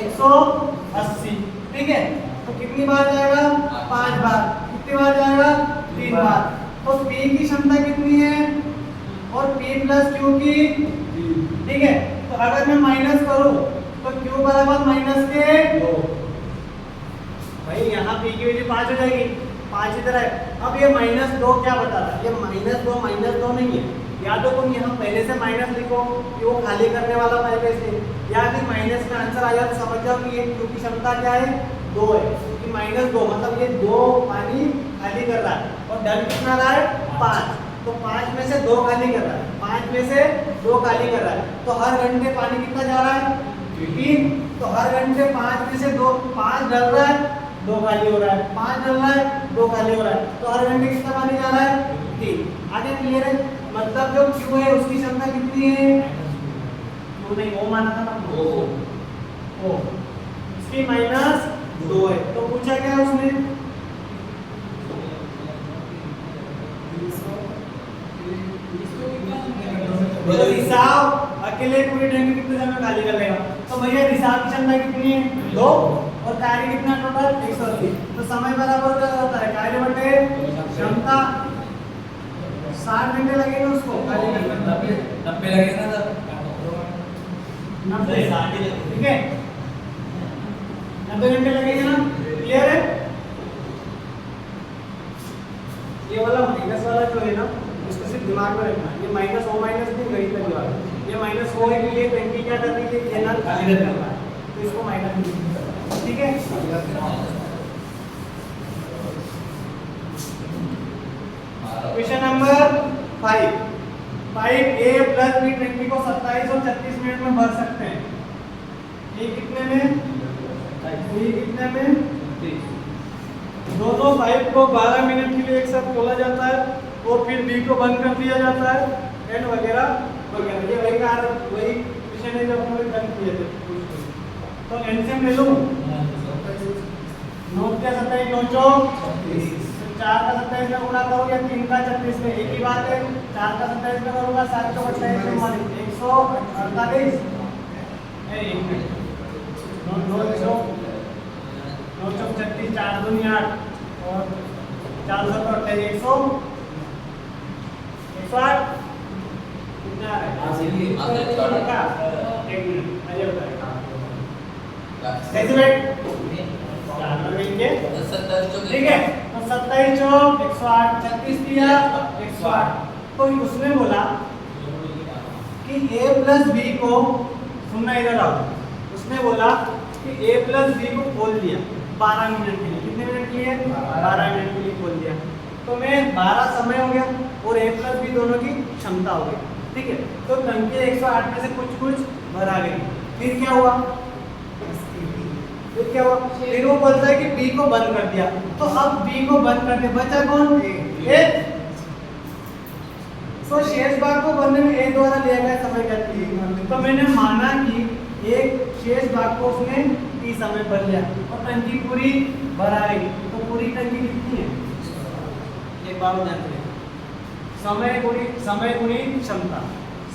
180। ठीक है, तो कितनी बार जाएगा? 5 बार। कितनी बार जाएगा? 3 बार। तो P की क्षमता कितनी है और P प्लस Q की? ठीक है, तो अगर मैं माइनस करूं तो Q बराबर माइनस के 2, भाई यहाँ P की वैल्यू 5 हो जाएगी, 5 इधर है। अब ये -2 क्या बता रहा है? ये -2 नहीं है, या तो तुम यहाँ पहले से माइनस लिखो कि वो खाली करने वाला पाइप है से, या फिर माइनस में आंसर आ जाए तो समझ जाओ कि ये Q की क्षमता क्या है? 2 है, कि -2 मतलब ये 2 पानी खाली कर रहा है, और डन कितना रहा है? 5। तो 5 में से 2 खाली कर रहा है, 5 में से 2 खाली कर रहा है, तो हर घंटे पानी कितना जा रहा है? 3। तो हर घंटे 5 में से 2, 5 डल रहा है, 2 खाली हो रहा है, 5 डल रहा है, 2 खाली हो रहा है, तो हर घंटे कितना पानी जा रहा है? 3। आगे क्लियर है? मतलब जो Q है उसकी क्षमता कितनी है? Q नहीं, O माना था ना, O इसकी -2 है। तो पूछा क्या है उसने? रिसाव अकेले पूरी टंकी कितने समय में खाली कर लेगा? तो भैया रिसाव की क्षमता कितनी है? 2, और कार्य कितना टोटल? 180। तो समय बराबर क्या होता है? कार्य बटे क्षमता। 60 घंटे लगेंगे उसको खाली करने में, 90 लगेगा ना सर? 90, ठीक है, 90 घंटे लगेंगे ना? क्लियर है? ये वाला माइनस वाला जो है ना, इसको सिर्फ दिमाग में रखना, ये माइनस O माइनस नहीं, गई तक वाला ये माइनस हो के लिए टंकी क्या कर रही है, ये नल खाली कर रहा है, तो इसको माइनस, ठीक है। Question number 5, pipe A plus B टंकी को 27 और 36 मिनट में भर सकते हैं। ए कितने में, बी कितने में, दोनों पाइप को 12 मिनट के लिए एक साथ खोला जाता है और फिर बी को बंद कर दिया जाता है, एंड वगैरह वगैरह। ये वही क्वेश्चन है जो हम लोग कर किए थे। तो एलसीएम ले लूं, 9 के 27 9 चौक 4 का 27 में गुणा करो या 3 का 36 में, एक ही बात है। 4 का 27 में करूंगा 7 चौक 28 में 148 9 चौक 36 4 दूनी 8 और 4 सौ 28 108 कितना है, एक मिनट मुझे बताएगा ठीक है। तो 27 चौक 108 36 दिया 108। तो उसने बोला कि a प्लस बी को, सुनना इधर आओ, उसने बोला कि a प्लस बी को खोल दिया 12 मिनट के लिए, कितने मिनट के लिए, 12 मिनट के लिए खोल दिया। तो मैं 12 समय हो गया और a प्लस बी दोनों की क्षमता हो गई, ठीक है। तो टंकी 108 में से कुछ भरा गई, फिर क्या हुआ, फिर क्या हुआ, फिर वो बोलता है कि बी को बंद कर दिया। तो अब बी को बंद करके बचा कौन, ए। तो शेष भाग को बंद में ए द्वारा लिया गया समय कहती है। तो मैंने माना कि एक शेष भाग को उसने टी समय भर लिया और टंकी पूरी भरा गई। तो पूरी टंकी कितनी है, एक बार ध्यान रखें, समय गुणी क्षमता,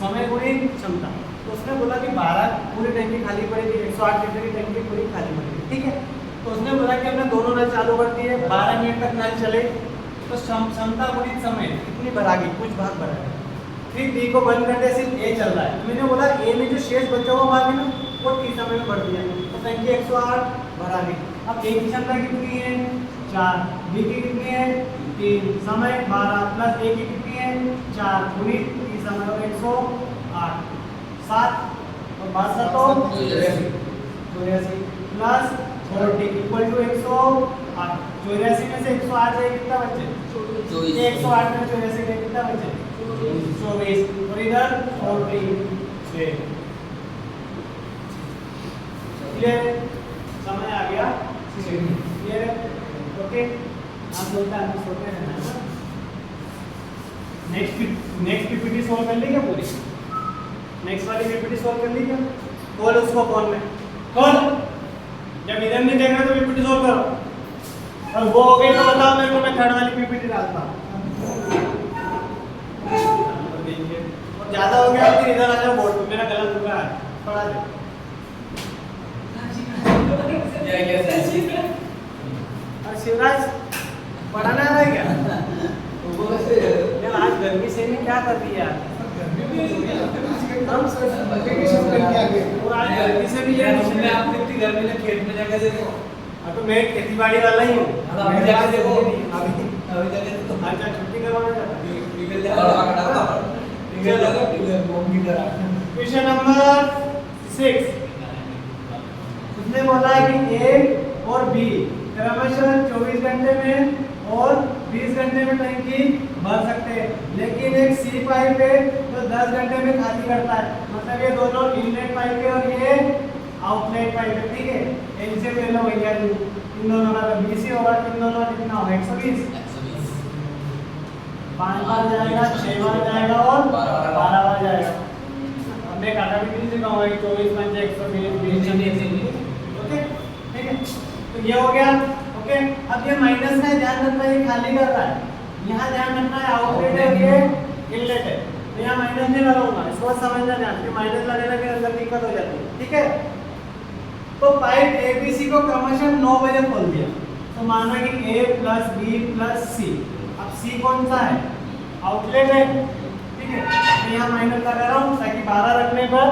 समय गुणी क्षमता। तो उसने बोला कि 12 पूरी टंकी खाली पड़ेगी, 108 लीटर की टंकी पूरी खाली पड़ेगी, ठीक है। तो उसने बोला कि हमने दोनों नल चालू कर दिए, 12 मिनट तक नल चले, तो क्षमता गुणित समय कितनी भरा गई, कुछ भाग भरा गया। फिर बी को बंद करते सिर्फ ए चल रहा है, तो मैंने बोला ए में जो शेष बचा हुआ भाग है ना, वो टी समय में भर दिया, तो टंकी 108 भरा गई। अब ए की क्षमता कितनी है, 4, बी की कितनी है, 3, समय 12 प्लस ए की कितनी है, 4 गुणित टी समय 108 7 और 12 तो 84 प्लस 40 इक्वल टू 108। 84 में से 108 जाए कितना बचे, 108 में 84 गए कितना बचे, 24 और इधर 40। क्लियर, समझ आ गया, क्लियर, ओके। आप लोग का सोते हैं ना, नेक्स्ट पीपीटी सॉल्व कर ली क्या पूरी, नेक्स्ट वाली पीपीटी सॉल्व कर ली क्या, खोल उसको फोन में, खोल, जब इधर नहीं देख रहे तो पीपीटी सॉल्व करो, और वो हो गई तो बताओ मेरे को, मैं थर्ड वाली पीपीटी डालता हूँ। और ज्यादा हो गया फिर इधर आ जाओ बोर्ड पे, मेरा गला दुख रहा है, पढ़ा दे। और शिवराज पढ़ाना आ रहा है क्या, यार आज गर्मी से नहीं क्या कर रही है यार, और आज गर्मी से भी यार मैं आप इतनी गर्मी में खेत में जाकर देखो। हाँ तो मैं खेती बाड़ी वाला ही हूँ, अभी जाके देखो, अभी जाके देखो, अच्छा छुट्टी करवाने जाता है। क्वेश्चन नंबर 6, उसने बोला कि ए और बी क्रमशः 24 घंटे में और 20 घंटे में टंकी भर सकते हैं, लेकिन एक सी पाइप है तो 10 घंटे में खाली करता है। मतलब ये दोनों इनलेट पाइप है और ये आउटलेट पाइप है, ठीक है। इनसे ले लो भैया, इन दोनों का बीसी होगा, इन दोनों का कितना होगा, 120, 5 बार जाएगा, 6 बार जाएगा और 12 बार जाएगा। अब मैं काटा भी नहीं सिखाऊंगा, 24 5 120, ओके, ठीक है। तो ये हो गया, ओके। अब ये माइनस का ध्यान रखना है, ये खाली कर रहा है, यहाँ ध्यान रखना है आउटलेट है, ये इनलेट है, तो यहाँ माइनस नहीं लगाऊंगा, इसको समझना ध्यान, माइनस लगाने के अंदर दिक्कत हो जाती है, ठीक है। तो पाइप एबीसी को क्रमशः 9 बजे खोल दिया, तो माना कि ए प्लस बी प्लस सी। अब सी कौन सा है, आउटलेट है, ठीक है। मैं यहाँ माइनस लगा रहा हूँ ताकि 12 रखने पर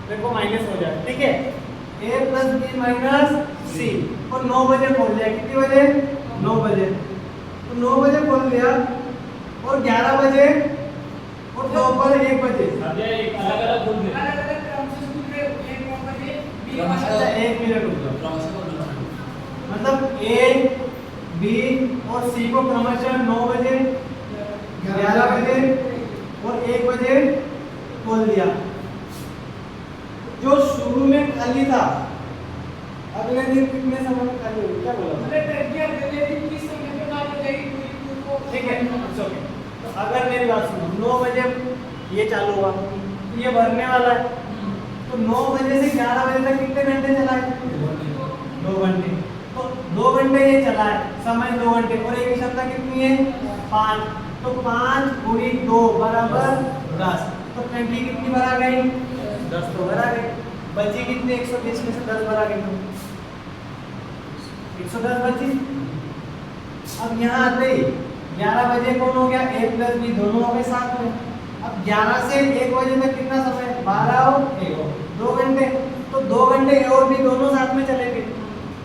देखो माइनस हो जाए, ठीक है। ए प्लस बी माइनस सी, और 9 बजे खोल दिया, कितनी बजे, 9 बजे। तो 9 बजे खोल दिया और 11 बजे और दोपहर 1 बजे। एक अलग अलग बोल रहे अलग अलग क्रम से स्कूल में एक 9 बजे बी अच्छा 1 मिनट रुक जाओ। क्रमशः बोल रहे हैं। मतलब ए, बी और सी को क्रमशः 9 बजे, 11 बजे और 1 बजे खोल दिया। जो शुरू में खाली था अगले दिन कितने समय में खाली होगी, क्या बोला? मतलब टर्किया अगले दिन किस समय पे बात हो जाएगी पूरी पूरी को ठीक है, इट्स ओके। तो अगर मेरी बात सुनो, 9 बजे ये चालू हुआ तो ये भरने वाला है, तो 9 बजे से 11 बजे तक कितने घंटे चला है? 2 घंटे। तो 2 घंटे ये चला है, समय 2 घंटे, और एक क्षमता कितनी है? 5। तो 5 गुणी 2 बराबर 10। तो टंकी कितनी भरा गई? 10 तो भरा गई। बची कितनी? 120 में से 10 भरा गई तो 110 बची। अब यहाँ आते ही 11 बजे कौन हो गया? a प्लस b दोनों हो गए साथ में। अब 11 से 1 बजे तक कितना समय? 12 और 1 2 घंटे। तो 2 घंटे a और b दोनों साथ में चलेंगे,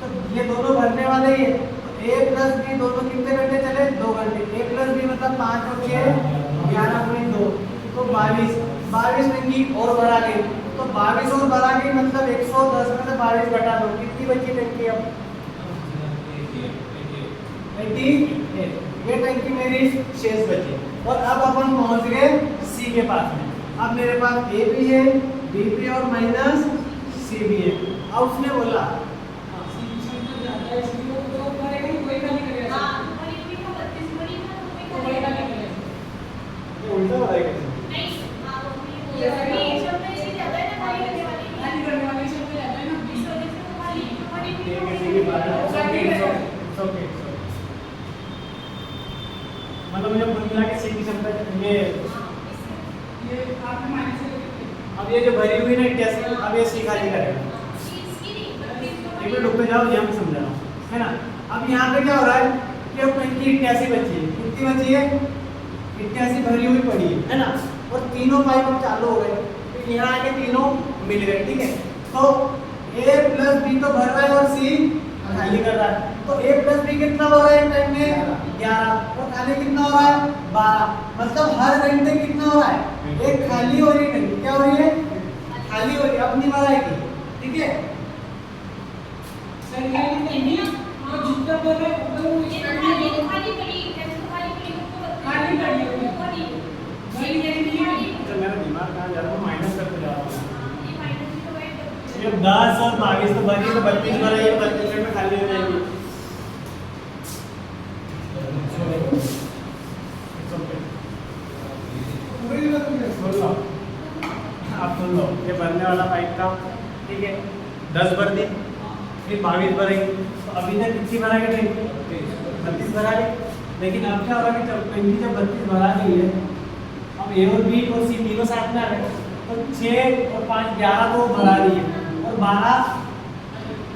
तो ये दोनों भरने वाले ही है। तो a प्लस b दोनों कितने घंटे चले? 2 घंटे। a प्लस b मतलब 5 और 6 11 गुणी 2 तो 22 टंकी और भरा गई। तो 22 और भरा गई मतलब 110 में से 22 घटा दो, कितनी बची टंकी? अब 88। ये टंकी मेरी शेष बची। और अब अपन पहुंच गए सी के पास में। अब मेरे पास ए भी है, बी भी और माइनस सी भी है। अब उसने बोला ज्यादा है इसलिए वो तो करेगा ही, कोई खाली करेगा। हाँ, तुम्हारी भी तो 32 बड़ी ना, तो तुम्हें कोई करेगा। खाली करेगा। ये उल्टा हो रहा है। नहीं, हाँ, वो ये शब्द इसलिए ज्यादा है ना, खाली करने वाली नहीं। खाली करने वाले शब्द ज्यादा है ना। इस वजह से तुम्हारी भी ये तो किसी की बात है। खाली करेगा। ओके, मतलब मुझे कुल मिला के सी की क्षमता ये ये आपने माइनस से लेके अब ये जो भरी हुई ना 88, अब ये सी खाली करेगा। इसकी नहीं, 32 तो एक मिनट रुक जाओ, यहाँ पे समझा रहा हूँ, है ना। अब यहाँ पे क्या हो रहा है कि अब टंकी 88 बची है। कितनी बची है? 88 भरी हुई पड़ी है ना। और तीनों पाइप अब चालू हो गए, तो यहाँ आके तीनों मिल गए, ठीक है। तो a प्लस बी तो भर रहा है और सी खाली कर रहा है। तो a प्लस बी कितना हो रहा है टाइम में? 11। और खाली कितना हो रहा है? 12। मतलब हर घंटे कितना हो रहा है? एक खाली हो रही है टंकी। क्या हो रही है? खाली हो रही है, अपनी भराएगी, ठीक है। सर ये नहीं तो जितना बोल रहे हैं वो ये तो खाली खाली पड़ी, जैसे तो खाली पड़ी उसको खाली पड़ी है। वो पड़ी। खाली नहीं है। तो मेरा दिमाग कहाँ जा रहा है? माइनस करते जा रहा हूँ। ये माइनस की तो वैल्यू करती ये है। 10 और 22 तो भरी तो 32 भरा, ये 32 मिनट में खाली हो जाएगी। पूरी ना तुम सुन लो, आप सुन लो, ये भरने वाला पाइप था, ठीक है। 10 भर दी, फिर 22 भरेंगे, तो अभी तक कितनी भरा गई टंकी? 32 भरा गई। लेकिन अब क्या हो रहा है कि जब टंकी जब 32 भरा गई है, अब ए और बी और सी तीनों साथ में आ गए, तो 6 और 5 11 तो भरा रही है और 12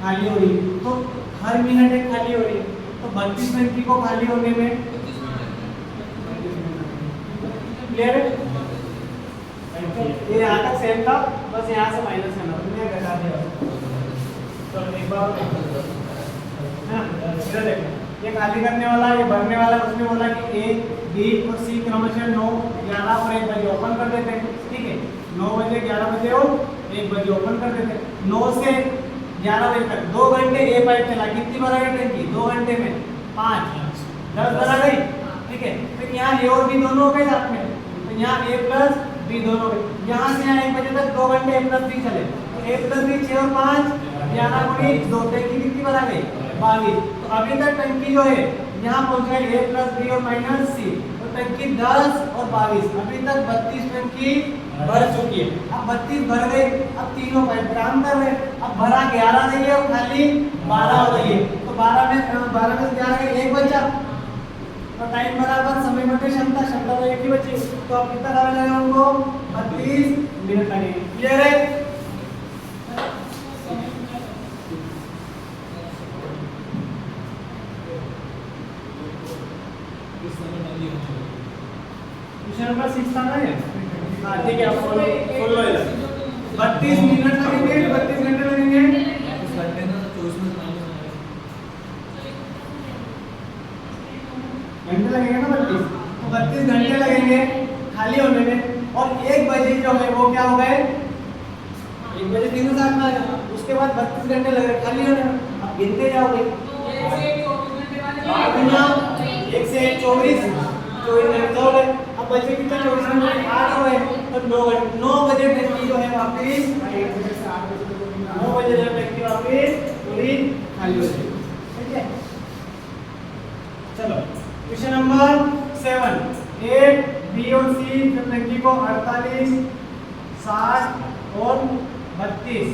खाली हो रही है। तो हर मिनट एक खाली हो रही है, तो 32 टंकी को खाली होने में क्लियर है? ये यहाँ तक सेम था, बस यहाँ से माइनस करना, तुमने घटा दिया। तो एक बार हाँ, इधर देखो, ये खाली करने वाला, ये भरने वाला, उसने बोला कि ए, बी और सी क्रमशः 9, 11 और 1 बजे ओपन कर देते हैं, ठीक है। 9 बजे, 11 बजे और 1 बजे ओपन कर देते हैं। 9 से 11 बजे तक 2 घंटे ए पाइप चला। कितनी भरा गई टंकी? 2 घंटे में 5, 10 भरा गई, ठीक है। फिर यहाँ ए और बी दोनों हो गए साथ में, तो यहाँ ए प्लस बी दोनों हो गए। यहाँ से यहाँ 1 बजे तक 2 घंटे ए प्लस बी चले, तो ए प्लस बी 6 और 5 11 गुणी 2, टंकी कितनी भरा गई? 22। तो अभी तक टंकी जो है यहाँ पहुँच गई ए प्लस बी और माइनस सी, तो टंकी 10 और 22, अभी तक 32 टंकी भर चुकी है। अब 32 भर गई, अब तीनों पाइप काम कर रहे हैं। अब भरा 11 नहीं है और खाली 12 हो रही है, तो 12 में से 11 का 1 बचा, तो टाइम बराबर समय बटे क्षमता, क्षमता तो एक ही बची, तो अब कितना समय लगेगा उनको? 32 मिनट लगेंगे। क्लियर है? क्वेश्चन नंबर 6 था ना ये? हाँ ठीक है, आप फॉलो फॉलो इधर। 32 मिनट लगेंगे, 32 घंटे लगेंगे। इस घंटे ना 24 में माइनस घंटे लगेंगे ना 32, तो 32 घंटे लगेंगे खाली होने में। और 1 बजे जो है वो क्या हो गए, 1 बजे 360 में आ गया, उसके बाद 32 घंटे लगे खाली होने में। अब गिनते जाओगे, 1 से 24 घंटे वाले 8 गुना 1 से 1 24 घंटे हो गए। अब बचे कितने 24 घंटे 8 हो गए, तो 9 घंटे 9 बजे टंकी जो है वापस 9 बजे जो टंकी वापस पूरी खाली हो जाएगी। ठीक है, चलो क्वेश्चन नंबर 7, ए बी और सी टंकी को 48 60 और 32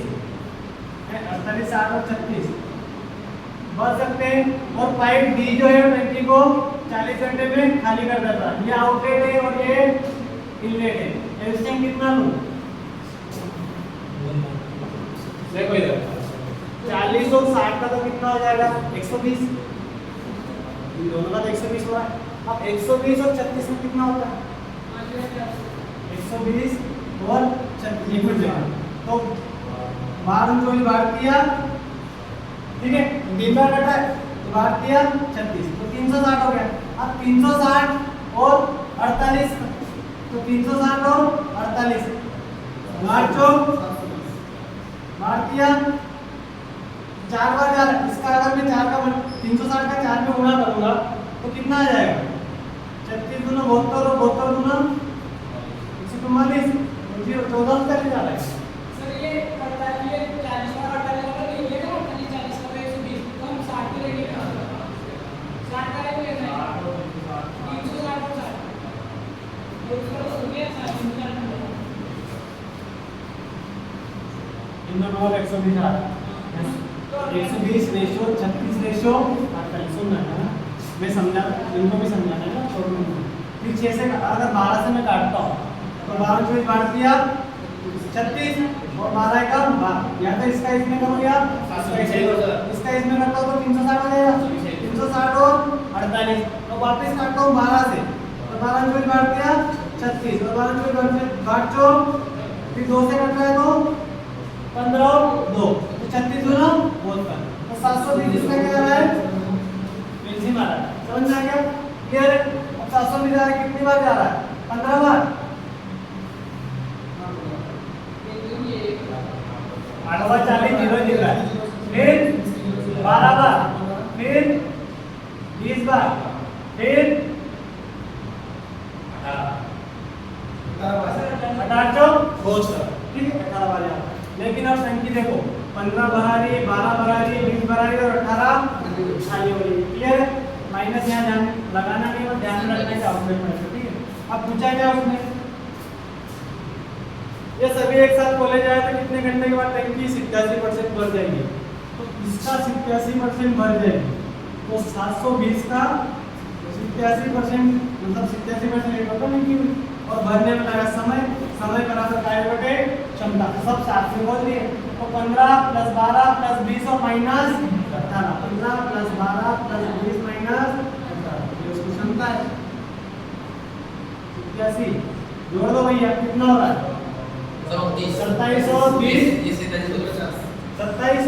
48 60 और 36 भर सकते हैं, और पाइप डी जो है टंकी को 40 घंटे में खाली कर देता है। ये आउटलेट है और ये इनलेट है। एलसीएम कितना लूं, देखो इधर 40 और 60 का तो कितना हो जाएगा 120, इन दोनों का तो 120 हुआ है। अब 120 और 36 में कितना होता है 120 और 36 एक जगह, तो 12 जो बार किया, ठीक है, 3 बार कटा है तो बार किया 36, तो 360 हो गया। अब 360 और 48, तो 360 और 48 बार चौक बार किया 4 बार जा रहा है। इसका अगर मैं 4 का 360 का 4 में गुणा करूंगा तो कितना आ जाएगा 36 गुना 72 और 72 गुना 144, 14 तक जा रहा है। सर ये 40 और 48 का तो ये ना 40 का 120, तो हम 60 के लेंगे, 60 का लेंगे ना 360 और 60 ये उसका हो गया 60। इन दोनों का 120 आ रहा है, 120 रेशो 36 रेशो 48 सुनना है ना, मैं समझा, इनको भी समझाना है ना छोड़ दूंगा। फिर 6 से अगर 12 से मैं काटता हूँ तो 12 से बांट दिया 36 और 12 का 12, या तो इसका इसमें करो या इसका इसमें करता हूँ तो 360 हो जाएगा, 360 और 48, तो वापस काटता हूँ 12 से, तो 12 से बांट दिया 36 और 12 से बांट चो, फिर 2 से कट रहा है तो 15 और 2, तो 36 गुना बहुत कर, तो 720 इसका क्या आ रहा है पेंसिल मारा, समझ में आ गया क्लियर है। अब 720 जा रहा है, कितनी बार जा रहा है 15 बार, 8 बार 40 जीरो जीरो है, फिर 12 बार, फिर 20 बार, फिर 18 चौक, ठीक है 18 बार जा रहा है। लेकिन अब टंकी देखो 15 भरा रही है, 12 भरा रही है, 20 भरा रही है और 18 खाली हो रही है, क्लियर है। माइनस यहाँ ध्यान लगाना नहीं और ध्यान रखना है आउटलेट में, ठीक है। अब पूछा क्या उसने, ये सभी एक साथ खोले जाए तो कितने घंटे के बाद टंकी 87% भर जाएगी, तो इसका 87% भर जाएगी, तो 720 का 87% मतलब 87% एक होता नहीं कि, और भरने में लगा समय, समय बराबर कार्य बटे क्षमता, सब साथ में बोल दिए, तो 15 + 12 + 20 और माइनस 18, 15 + 12 + 20 माइनस 18, ये उसकी क्षमता है 87, जोड़ दो भैया कितना हो रहा है 27 और 20 27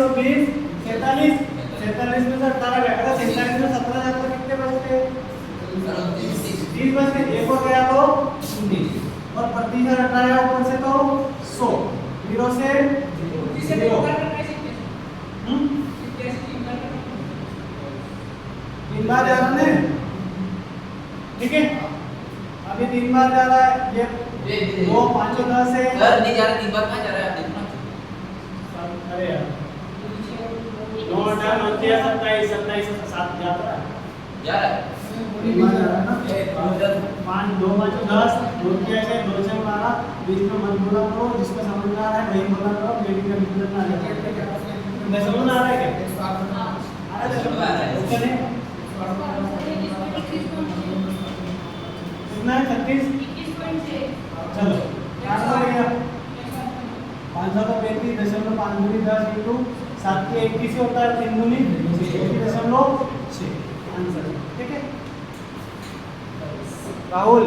और 20 47, 47 में से 18 गया, अगर 47 में 17 जाता तो कितने बचते 30 बचते, एक हो गया तो 19 और प्रतिशत हटाया ऊपर से तो 100, 0 से 0 3 बार जा रहा है, ठीक है। अभी 3 बार जा रहा है, ये 2 5 10 है सर नहीं जा रहा, 3 बार कहाँ जा रहा है आप देखना। अरे यार 9 8 9 6 27 27 7 जाता है, जा रहा है 3 बार जा रहा है ना, 5 2 5 10 2 6 2 6 12, बीच में मत बोला करो, जिसको समझ में आ रहा है वही बोला करो, मेरी कंफ्यूजन ना आ जाए। मैं समझ में आ रहा है क्या, आ रहा है समझ में आ रहा है, ओके नहीं कितना है 36, चलो क्या हो गया 535.5 दूनी 10 इंटू 7 के 21 ही होता है, 3 दूनी 21.6 आंसर, ठीक है। राहुल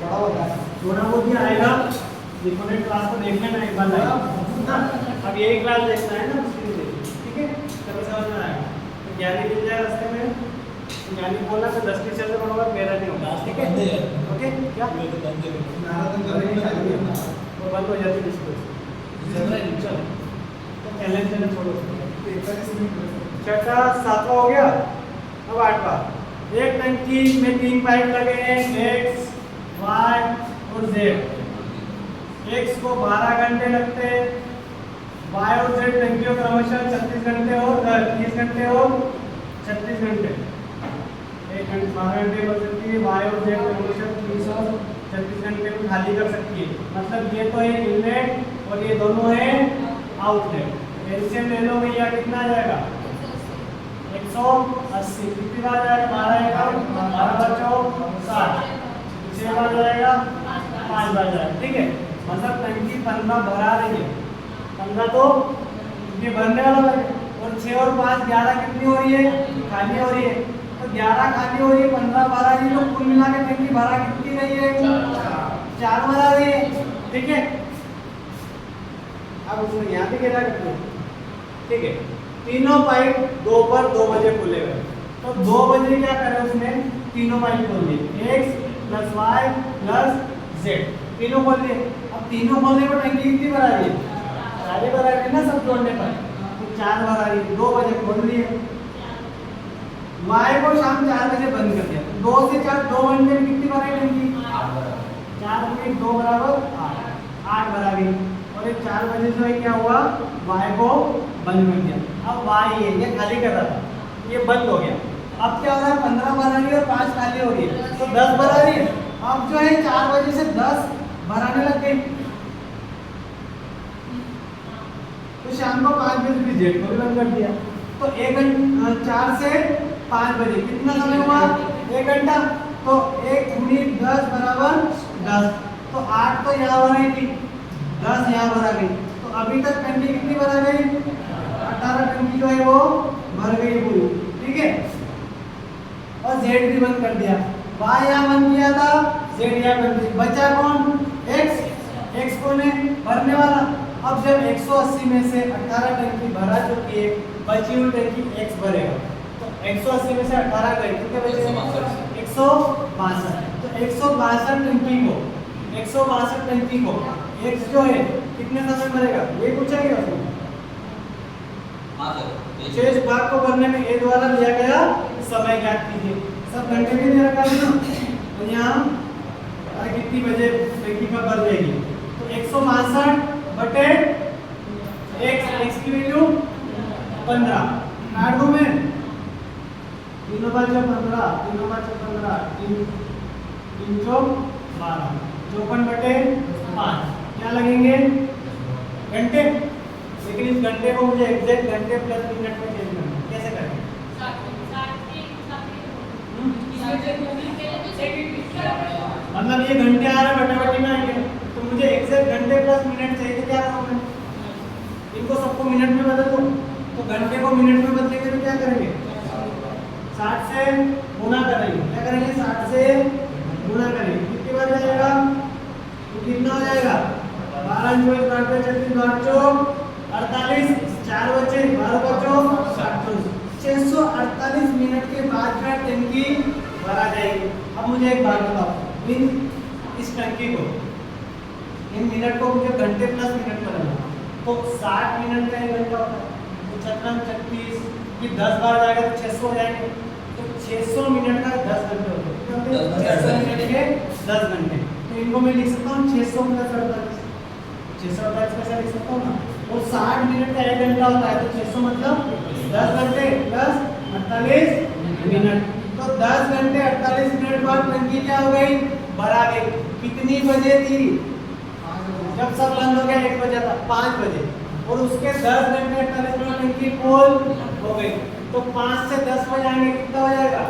बड़ा होता है, थोड़ा बहुत ही आएगा, डिफरेंट क्लास को देख लेना एक बार ना, अब यही क्लास देखना है ना, ठीक है, तभी समझ में आएगा, तो ज्ञान मिल जाए रास्ते में। यानी बोलना तो 10 टीचर से बड़ा मेरा नहीं होगा, ठीक है? ओके क्या मैराथन करने की चाहिए ना। वो बंद हो जाती डिस्कोर्स। चलो तो एलएन चैनल छोड़ो। 41 मिनट। छठा सातवां हो गया, अब आठवां। एक टंकी में 3 पाइप लगे हैं x, y और z। x को 12 घंटे लगते हैं, y और z टंकियों क्रमशः 36 घंटे और 30 घंटे और 36 घंटे। एक घंटे 12 घंटे बच सकती है, y और z क्रमशः 30 और 36 घंटे में खाली कर सकती है। मतलब ये तो है इनलेट और ये दोनों है आउटलेट। एलसीएम ले लो भैया, कितना आ जाएगा? 180। कितनी बार जाएगा? 12 एकम 12 बचो 60, 6 बार जाएगा 5 बार जाएगा, ठीक है? मतलब टंकी 15 भरा रही है, 15 तो ये भरने वाला है और 6 और 5 11 कितनी हो रही है? खाली हो रही है। तो 11 खाली हो रही है, 15 भरा रही है, तो कुल मिला के टंकी भरा कितनी रही है? 4 भरा रही है, ठीक है? अब उसमें यहाँ भी गिरा करते हैं, ठीक है? तीनों पाइप दोपहर 2 बजे खुले हुए, तो 2 बजे क्या करें? उसमें तीनों पाइप खोल दिए, x + y + z, तीनों खोल दिए। अब तीनों खोलने पर टंकी कितनी भरा रही है? 4 भरा रही है ना, सब जोड़ने पर तो 4 भरा रही है। 2 बजे खोल दिए, y को शाम 4 बजे बंद कर दिया, 2 से 4 2 घंटे में कितनी भरा है टंकी? 4 में 2 बराबर 8 भरा गई। और ये 4 बजे जो है क्या हुआ? y को बंद कर दिया। अब y है, ये खाली कर रहा था, ये बंद हो गया। अब क्या हो रहा है? 15 भरा रही है और 5 खाली हो रही है, तो 10 भरा रही है। अब जो है 4 बजे से 10 भराने लग गई, तो शाम को 5 बजे भी जेट को भी बंद कर दिया। तो 4 से 5 बजे कितना समय हुआ? 1 घंटा। तो 1 × 10 बराबर 10, तो 8 तो यहाँ भराई थी, 10 यहाँ भरा गई। तो अभी तक टंकी कितनी भरा गई? 18 टंकी जो है वो भर गई पूरी, ठीक है? और Z भी बंद कर दिया, Y यहाँ बंद किया था, Z यहाँ बंद किया, बचा कौन? X। X कौन है? भरने वाला। अब जब 180 में से 18 टंकी भरा चुकी है, बची हुई टंकी X भरेगा, तो 180 में से 18 गई, कितने बचे? 162। तो 162 टंकी को 162 टंकी को X जो है कितने समय भरेगा? ये पूछेंगे उसमें। हाँ सर। शेष भाग को भरने में ए द्वारा दिया गया समय ज्ञात कीजिए। सब घंटे में दे रखा है ना, तो यहाँ कितनी बजे टंकी का भर जाएगी? तो 162 बटे x की वैल्यू 15 काट दो मैं, 3 बार 15, 3 बार 15, 3 चौक 12, 54 बटे 5 क्या लगेंगे? घंटे। लेकिन इस घंटे को मुझे एग्जैक्ट घंटे प्लस मिनट में चेंज करना है, कैसे करें? मतलब ये घंटे आ रहे बटाबटी में आएंगे, तो मुझे एग्जैक्ट घंटे प्लस मिनट चाहिए, क्या करूँ? इनको सबको मिनट में बदल दो, तो घंटे को मिनट में बदलेंगे तो क्या करेंगे? 60 से गुना करेंगे, क्या करेंगे? 60 से गुना करेंगे, कितनी बार जाएगा? तो कितना हो जाएगा? 12 × 5 = 48, 4 बचे 12 बचो 648 मिनट के बाद में टंकी भरा जाएगी। अब मुझे एक बात बताओ, इस टंकी को, इन मिनट को मुझे घंटे प्लस मिनट करना, तो 60 मिनट का 1 घंटा होता है, तो 36 कि 10 बार जाएगा तो 600 हो जाएंगे, तो 600 मिनट का 10 घंटे होते हैं, 600 मिनट के 10 घंटे। तो इनको मैं लिख सकता हूँ 600 + 48, 648 कैसे लिख सकता हूँ ना? वो 60 मिनट का 1 घंटा होता है, तो 600 मतलब 10 घंटे प्लस 48 मिनट। तो 10 घंटे 48 मिनट बाद टंकी क्या हो गई? भरा गई। कितनी बजे थी? जब सब बंद हो गया 1 बजे था, 5 बजे, और उसके 10 घंटे 48 मिनट टंकी फुल हो गई। तो 5 से 10 बजे आएंगे, कितना हो जाएगा?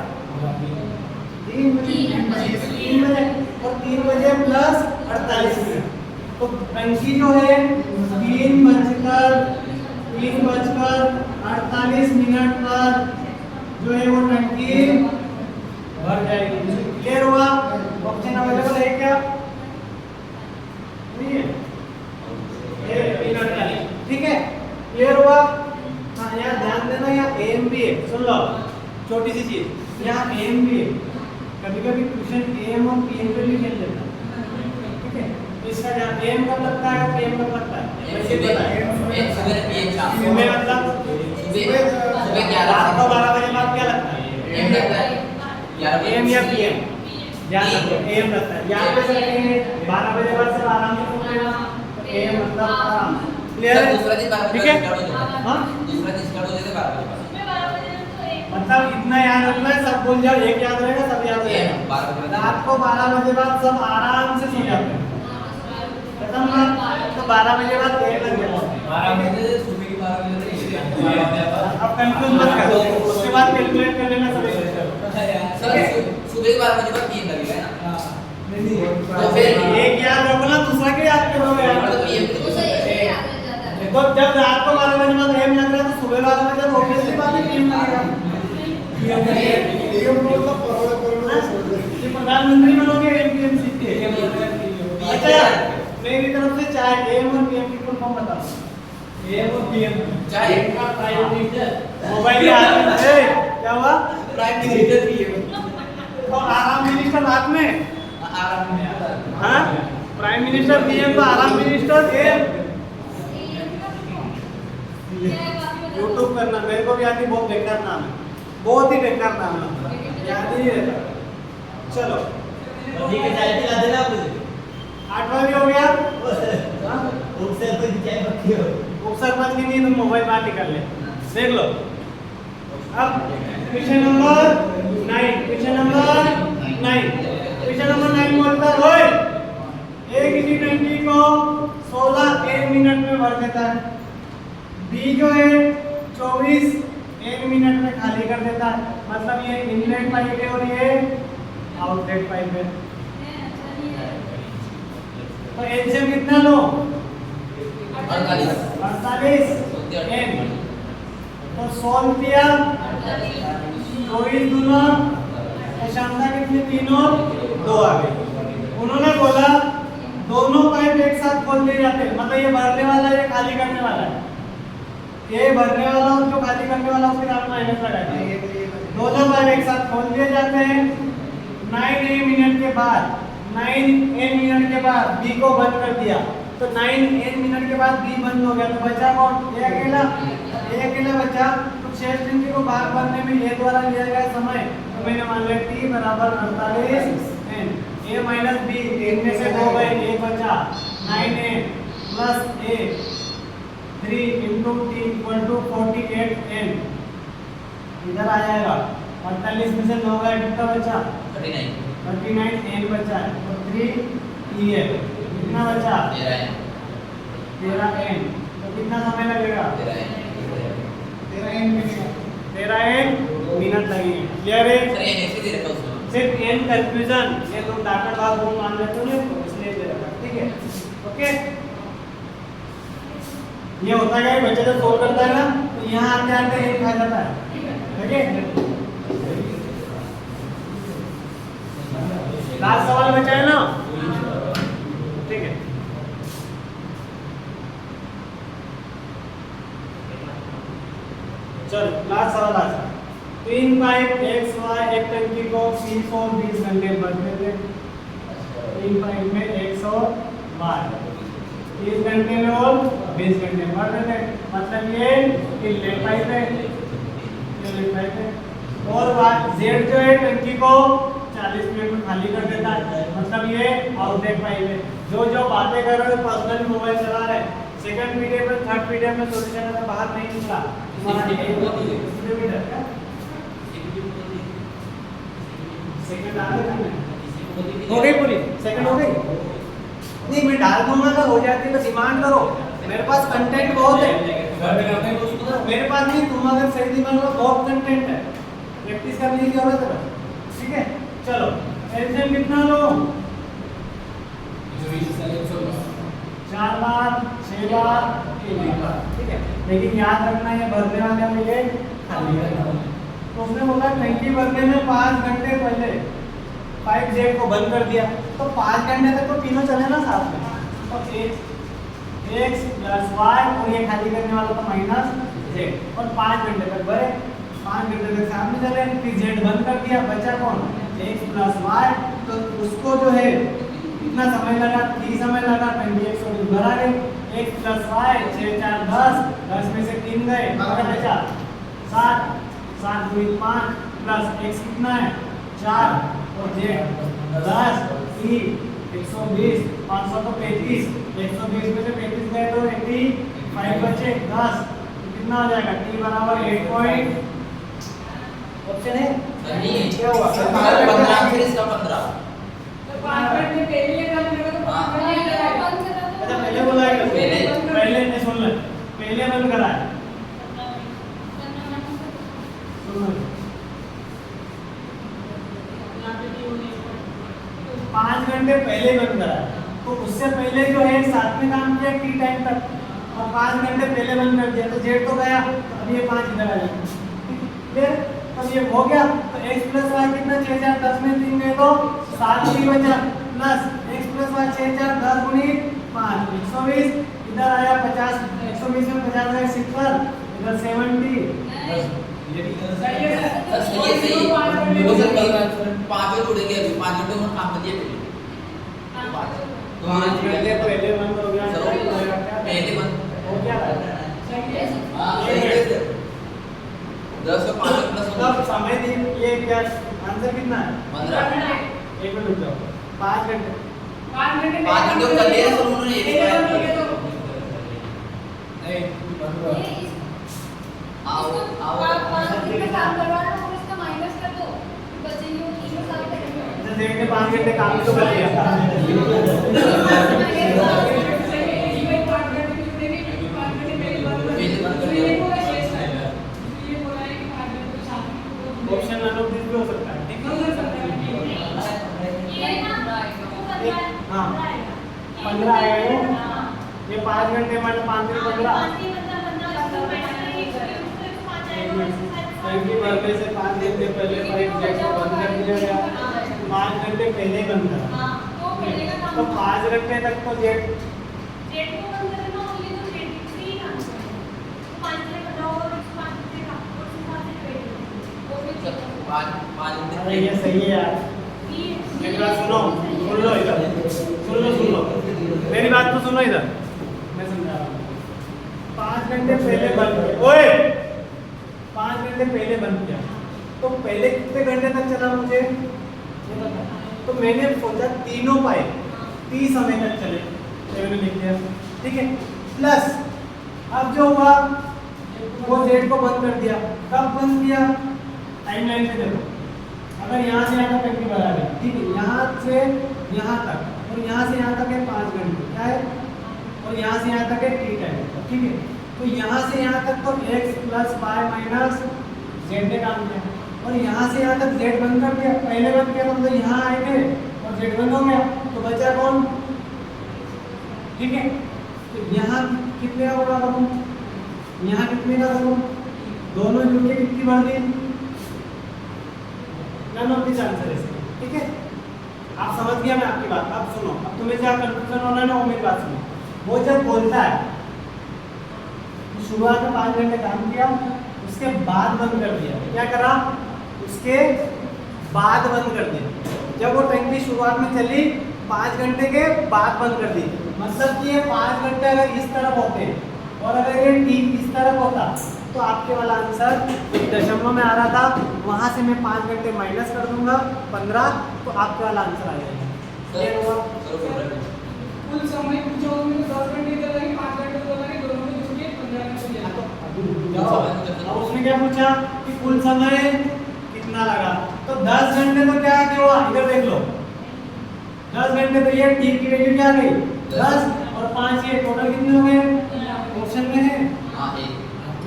3 बजे, और 3 बजे प्लस 48 मिनट, तो टंकी जो है 3 बजकर 48 मिनट पर जो है वो टंकी भर जाएगी। क्लियर हुआ? ऑप्शन अवेलेबल है क्या? नहीं है? ठीक है, क्लियर हुआ? हाँ, यहाँ ध्यान देना, यहाँ एम भी है। सुन लो छोटी सी चीज, यहाँ एम भी है, कभी कभी क्वेश्चन एम और पीएम पे भी खेल लेता है, ठीक है। इसका जहाँ एम कब लगता है पीएम कब लगता है वैसे बताएं। सुबह मतलब रात को 12 बजे बाद क्या लगता है एम या पीएम, ध्यान रखो एम लगता है। यहाँ पे रखेंगे 12 बजे बाद से आराम से सो लेना, एम मतलब आराम। क्लियर है, ठीक है। हाँ दूसरा दिन स्टार्ट हो जाएगा 12 बजे बाद। सुबह 12 बजे तो एक मतलब इतना याद रखना है, सब भूल जाओ, एक याद रहेगा सब याद रहेगा। रात को 12 बजे बाद सब आराम से सो जाते हैं, खत्म हुआ। तो 12 बजे बाद एक लग जाता है, 12 बजे सुबह की 12 बजे अब कंफ्यूज मत करो, उसके बाद कैलकुलेट कर लेना सब एक सर सुबह के 12 बजे बाद पीएम लगेगा ना। तो फिर एक याद रखो ना, दूसरा क्या याद करोगे यार। मतलब पीएम तो सही से याद रह जाता है। देखो जब रात को 12 बजे बाद एम लग रहा है तो सुबह 12 बजे बाद ऑब्वियसली बात है पीएम लगेगा। पीएम बोल तो करोड़ छोड़ दे। ये प्रधानमंत्री बनोगे एम पीएम सीट के। अच्छा मेरी तरफ से चाहे एम और पीएम की फुल फॉर्म बताओ। एम और पीएम चाहे का प्राइम मिनिस्टर मोबाइल के हाथ में है, क्या हुआ प्राइम मिनिस्टर पीएम और आराम मिनिस्टर हाथ में। आराम में हाँ प्राइम मिनिस्टर पीएम का आराम मिनिस्टर एम। यूट्यूब करना मेरे को भी याद नहीं, बहुत बेकार नाम है, बहुत ही बेकार नाम है, याद ही नहीं रहता। चलो ठीक है, चाय पिला देना आप मुझे। 8वां भी हो गया। उससे कोई चाय पत्ती हो। सरपंच की नहीं तुम मोबाइल बाहर निकाल ले, देख लो। अब question number 9, question number 9, question number 9 बोलता है ओए एक इसी टंकी को 16 1 मिनट में भर देता है, बी जो है 24 1 मिनट में खाली कर देता है। मतलब ये इनलेट पाइप है और ये आउटलेट पाइप है। तो एलसीएम कितना लो 48 एन। तो सॉल्व किया 24 दूना क्षमता कितनी 3 और 2 आ गई। उन्होंने बोला दोनों पाइप एक साथ खोल दिए जाते हैं, मतलब ये भरने वाला है ये खाली करने वाला है, ये भरने वाला और जो खाली करने वाला उसके नाम माइनस लगा दिया। दोनों पाइप एक साथ खोल दिए जाते हैं। 9 मिनट के बाद 9 मिनट के बाद बी को बंद कर दिया, तो 9 मिनट के बाद बी बंद हो गया, तो बचा कौन ये अकेला बचा। तो शेष टंकी को बाहर भरने में ए द्वारा लिया गया समय, तो मैंने मान लिया टी बराबर 48 एन। ए माइनस बी, इनमें से 2 गए, ए बचा 9 plus A 3 into T equal to 48 N. इधर आ जाएगा 48 में से 9 गए, कितना बचा 39 एन बचा है, तो 3 ई है, कितना बचा 13 एन। तो कितना समय लगेगा 13 एन मिनट लगेंगे। क्लियर है, सिर्फ एन कंफ्यूजन, ये तुम डाटा भाग वो मान लेते हो ना, तो इसलिए दे रखा, ठीक है। ओके ये होता है कि बच्चे जब सोल्व करता है ना तो यहाँ आते आते एन खा जाता है, ठीक है। लास्ट सवाल बचा है ना, ठीक है। चलो लास्ट सवाल आ जाए। 3 पाइप एक्स वाई एक टंकी को 30 और 20 घंटे भरते थे। 3 पाइप में एक्स और वाई 30 घंटे में और 20 घंटे भरते थे, मतलब ये इनलेट पाइप है, इनलेट पाइप है। और वाई जेड जो है टंकी को 40 मिनट में खाली कर देता है, मतलब ये आउटलेट पाइप है। जो बातें कर रहे हो पर्सनल मोबाइल चला रहे, सेकंड पीडीएफ में थर्ड पीडीएफ में सॉल्यूशन है बाहर नहीं निकला सेकंड आ गई, हो गई पूरी सेकंड हो गई। नहीं मैं डाल दूंगा तो हो जाती है, बस डिमांड करो, मेरे पास कंटेंट बहुत है, मेरे पास नहीं, तुम अगर सही दिमाग में बहुत कंटेंट है, प्रैक्टिस करने की जरूरत है, ठीक है। चलो एलसीएम कितना लो 4 बार 6 बार 1 बार, ठीक है। लेकिन याद रखना है भरने वाले में ये खाली करना। तो उसने बोला टंकी भरने में 5 घंटे पहले पाइप जेड को बंद कर दिया, तो 5 घंटे तक तो तीनों चले ना साथ में, तो x प्लस y और ये खाली करने वाला तो माइनस जेड, और 5 घंटे तक भरे। 5 घंटे तक साथ में चले, फिर जेड बंद कर दिया, बचा कौन x प्लस वाई। तो उसको जो है कितना समय लगा, 3 समय लगा, 20x को भरा गए, x प्लस वाई 6 4 10, 10 में से 3 गए, कितना बचा 7, 7 दूनी 5 प्लस x कितना है 4 और जेड 10 3 120 500 तो 35, 120 में से 35 गए तो 85 बचे 10, तो कितना हो जाएगा t बराबर 8 पॉइंट ऑप्शन है नहीं क्या हुआ सर 15 फिर इसका 15 तो 5 मिनट में पहले काम करेगा तो 5 मिनट लगेगा। अच्छा पहले बोला है पहले ने सुन ले, पहले बंद करा है सुन ले। 5 घंटे पहले बंद करा है, तो उससे पहले जो है साथ में काम किया टी टाइम तक, और 5 घंटे पहले बंद कर दिया, तो जेड तो गया, अब ये 5 इधर आ जाएगा, फिर तब ये हो गया। तो x प्लस वाई कितना 6 4 10 में 3 गए तो 7 ही बचा, प्लस x प्लस वाई 6 4 10 गुनी 5 120, इधर आया 50, 120 में 50 है 70, इधर 70। ये भी गलत सही है सर। सर सही है सही वो सर कई बार 5 घंटे उड़ेंगे अभी 5 घंटे में काम कर दिए पहले 5 घंटे पहले बंद हो गया, सर तो होगा क्या? पहले बंद हो क्या रहा है? सही है। हां सही है सर 10 और 5 प्लस मतलब समय दिन ये क्या आंसर कितना है 15 एक मिनट रुक जाओ 5 घंटे 5 घंटे 5 घंटे कर लिए सर उन्होंने एक तो नहीं बंद आओ आओ अच्छा देखते 5 घंटे काम तो कर लिया ऑप्शन नन ऑफ दिस भी हो सकता है, ठीक है। हाँ 15 आएगा ये 5 घंटे मतलब 5 दिन 15 भरने से 5 घंटे पहले पाइप जेट को बंद कर दिया गया, 5 घंटे पहले बंद करा, तो 5 घंटे तक तो जेट अरे ये सही है यार, मेरी बात सुनो, सुन लो इधर, सुन लो मेरी बात तो सुनो इधर, मैं समझा रहा हूँ। 5 घंटे पहले बंद किया, ओए 5 घंटे पहले बंद किया, तो पहले कितने घंटे तक चला मुझे ये बता। तो मैंने सोचा तीनों पाइप 30 समय तक चले, तो मैंने लिख दिया, ठीक है। प्लस अब जो हुआ वो जेड को बंद कर दिया, कब बंद किया टाइमलाइन पे देखो, अगर यहाँ से यहाँ तक टंकी भरा गया, ठीक है, यहाँ से यहाँ तक और यहाँ से यहाँ तक है 5 घंटे, क्या है, और यहाँ से यहाँ तक है टी टाइम, ठीक है। तो यहाँ से यहाँ तक तो x plus y minus z ने काम किया, और यहाँ से यहाँ तक जेड बंद कर दिया, पहले बंद किया तो यहाँ आए थे और जेड बंद हो गया, तो बचा कौन, ठीक है। तो यहाँ कितने का होगा करूँ, यहाँ कितने का करूँ, दोनों जुड़ के कितनी बढ़ गई, नन ऑफ दिस आंसर है, ठीक है। आप समझ गया मैं आपकी बात, अब सुनो, अब तुम्हें क्या कंफ्यूजन होना है ना वो मेरी बात सुनो। वो जब बोलता है शुरुआत में 5 घंटे काम किया, उसके बाद बंद कर दिया, क्या करा, उसके बाद बंद कर दिया। जब वो टंकी शुरुआत में चली 5 घंटे के बाद बंद कर दी, मतलब कि ये 5 घंटे अगर इस तरफ होते और अगर ये ठीक इस तरफ होता तो आपके वाला आंसर दशमलव में आ रहा था, वहाँ से मैं 5 घंटे माइनस कर दूंगा 15, तो आपके वाला आंसर आ जाएगा। ये होगा कुल समय पूछो में 10 घंटे इधर लगे 5 घंटे उधर लगे, दोनों में जुड़ के 15 घंटे लिया। तो अभी जाओ, अब उसने क्या पूछा कि कुल समय कितना लगा, तो 10 घंटे तो क्या हुआ, इधर देख लो 10 घंटे तो ये टी की वैल्यू क्या आ गई 10 और 5 ये टोटल कितने हो गए, ऑप्शन में है। हां एक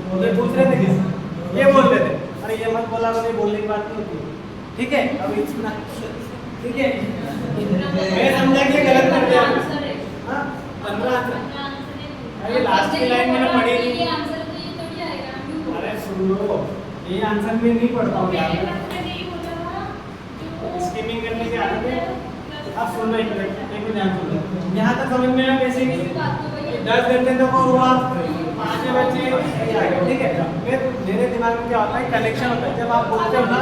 बोले पूछ रहे थे किस ये बोल रहे थे, अरे ये मत बोला, मुझे बोलने की बात नहीं होती, ठीक है। अब इतना ठीक है, मैं समझा कि गलत कर दिया, हां 15 आंसर, अरे लास्ट की लाइन मैंने पढ़ी, अरे सुन लो ये आंसर में नहीं पढ़ता हूँ यार, स्किमिंग करने की आदत है। अब सुन लो एक मिनट ध्यान सुन लो, यहाँ तक समझ में आया कैसे 10 घंटे तक और हुआ पांचवें बच्चे ये आ गए, ठीक है। फिर मेरे दिमाग में क्या होता है, कनेक्शन होता है। जब आप बोलते हो ना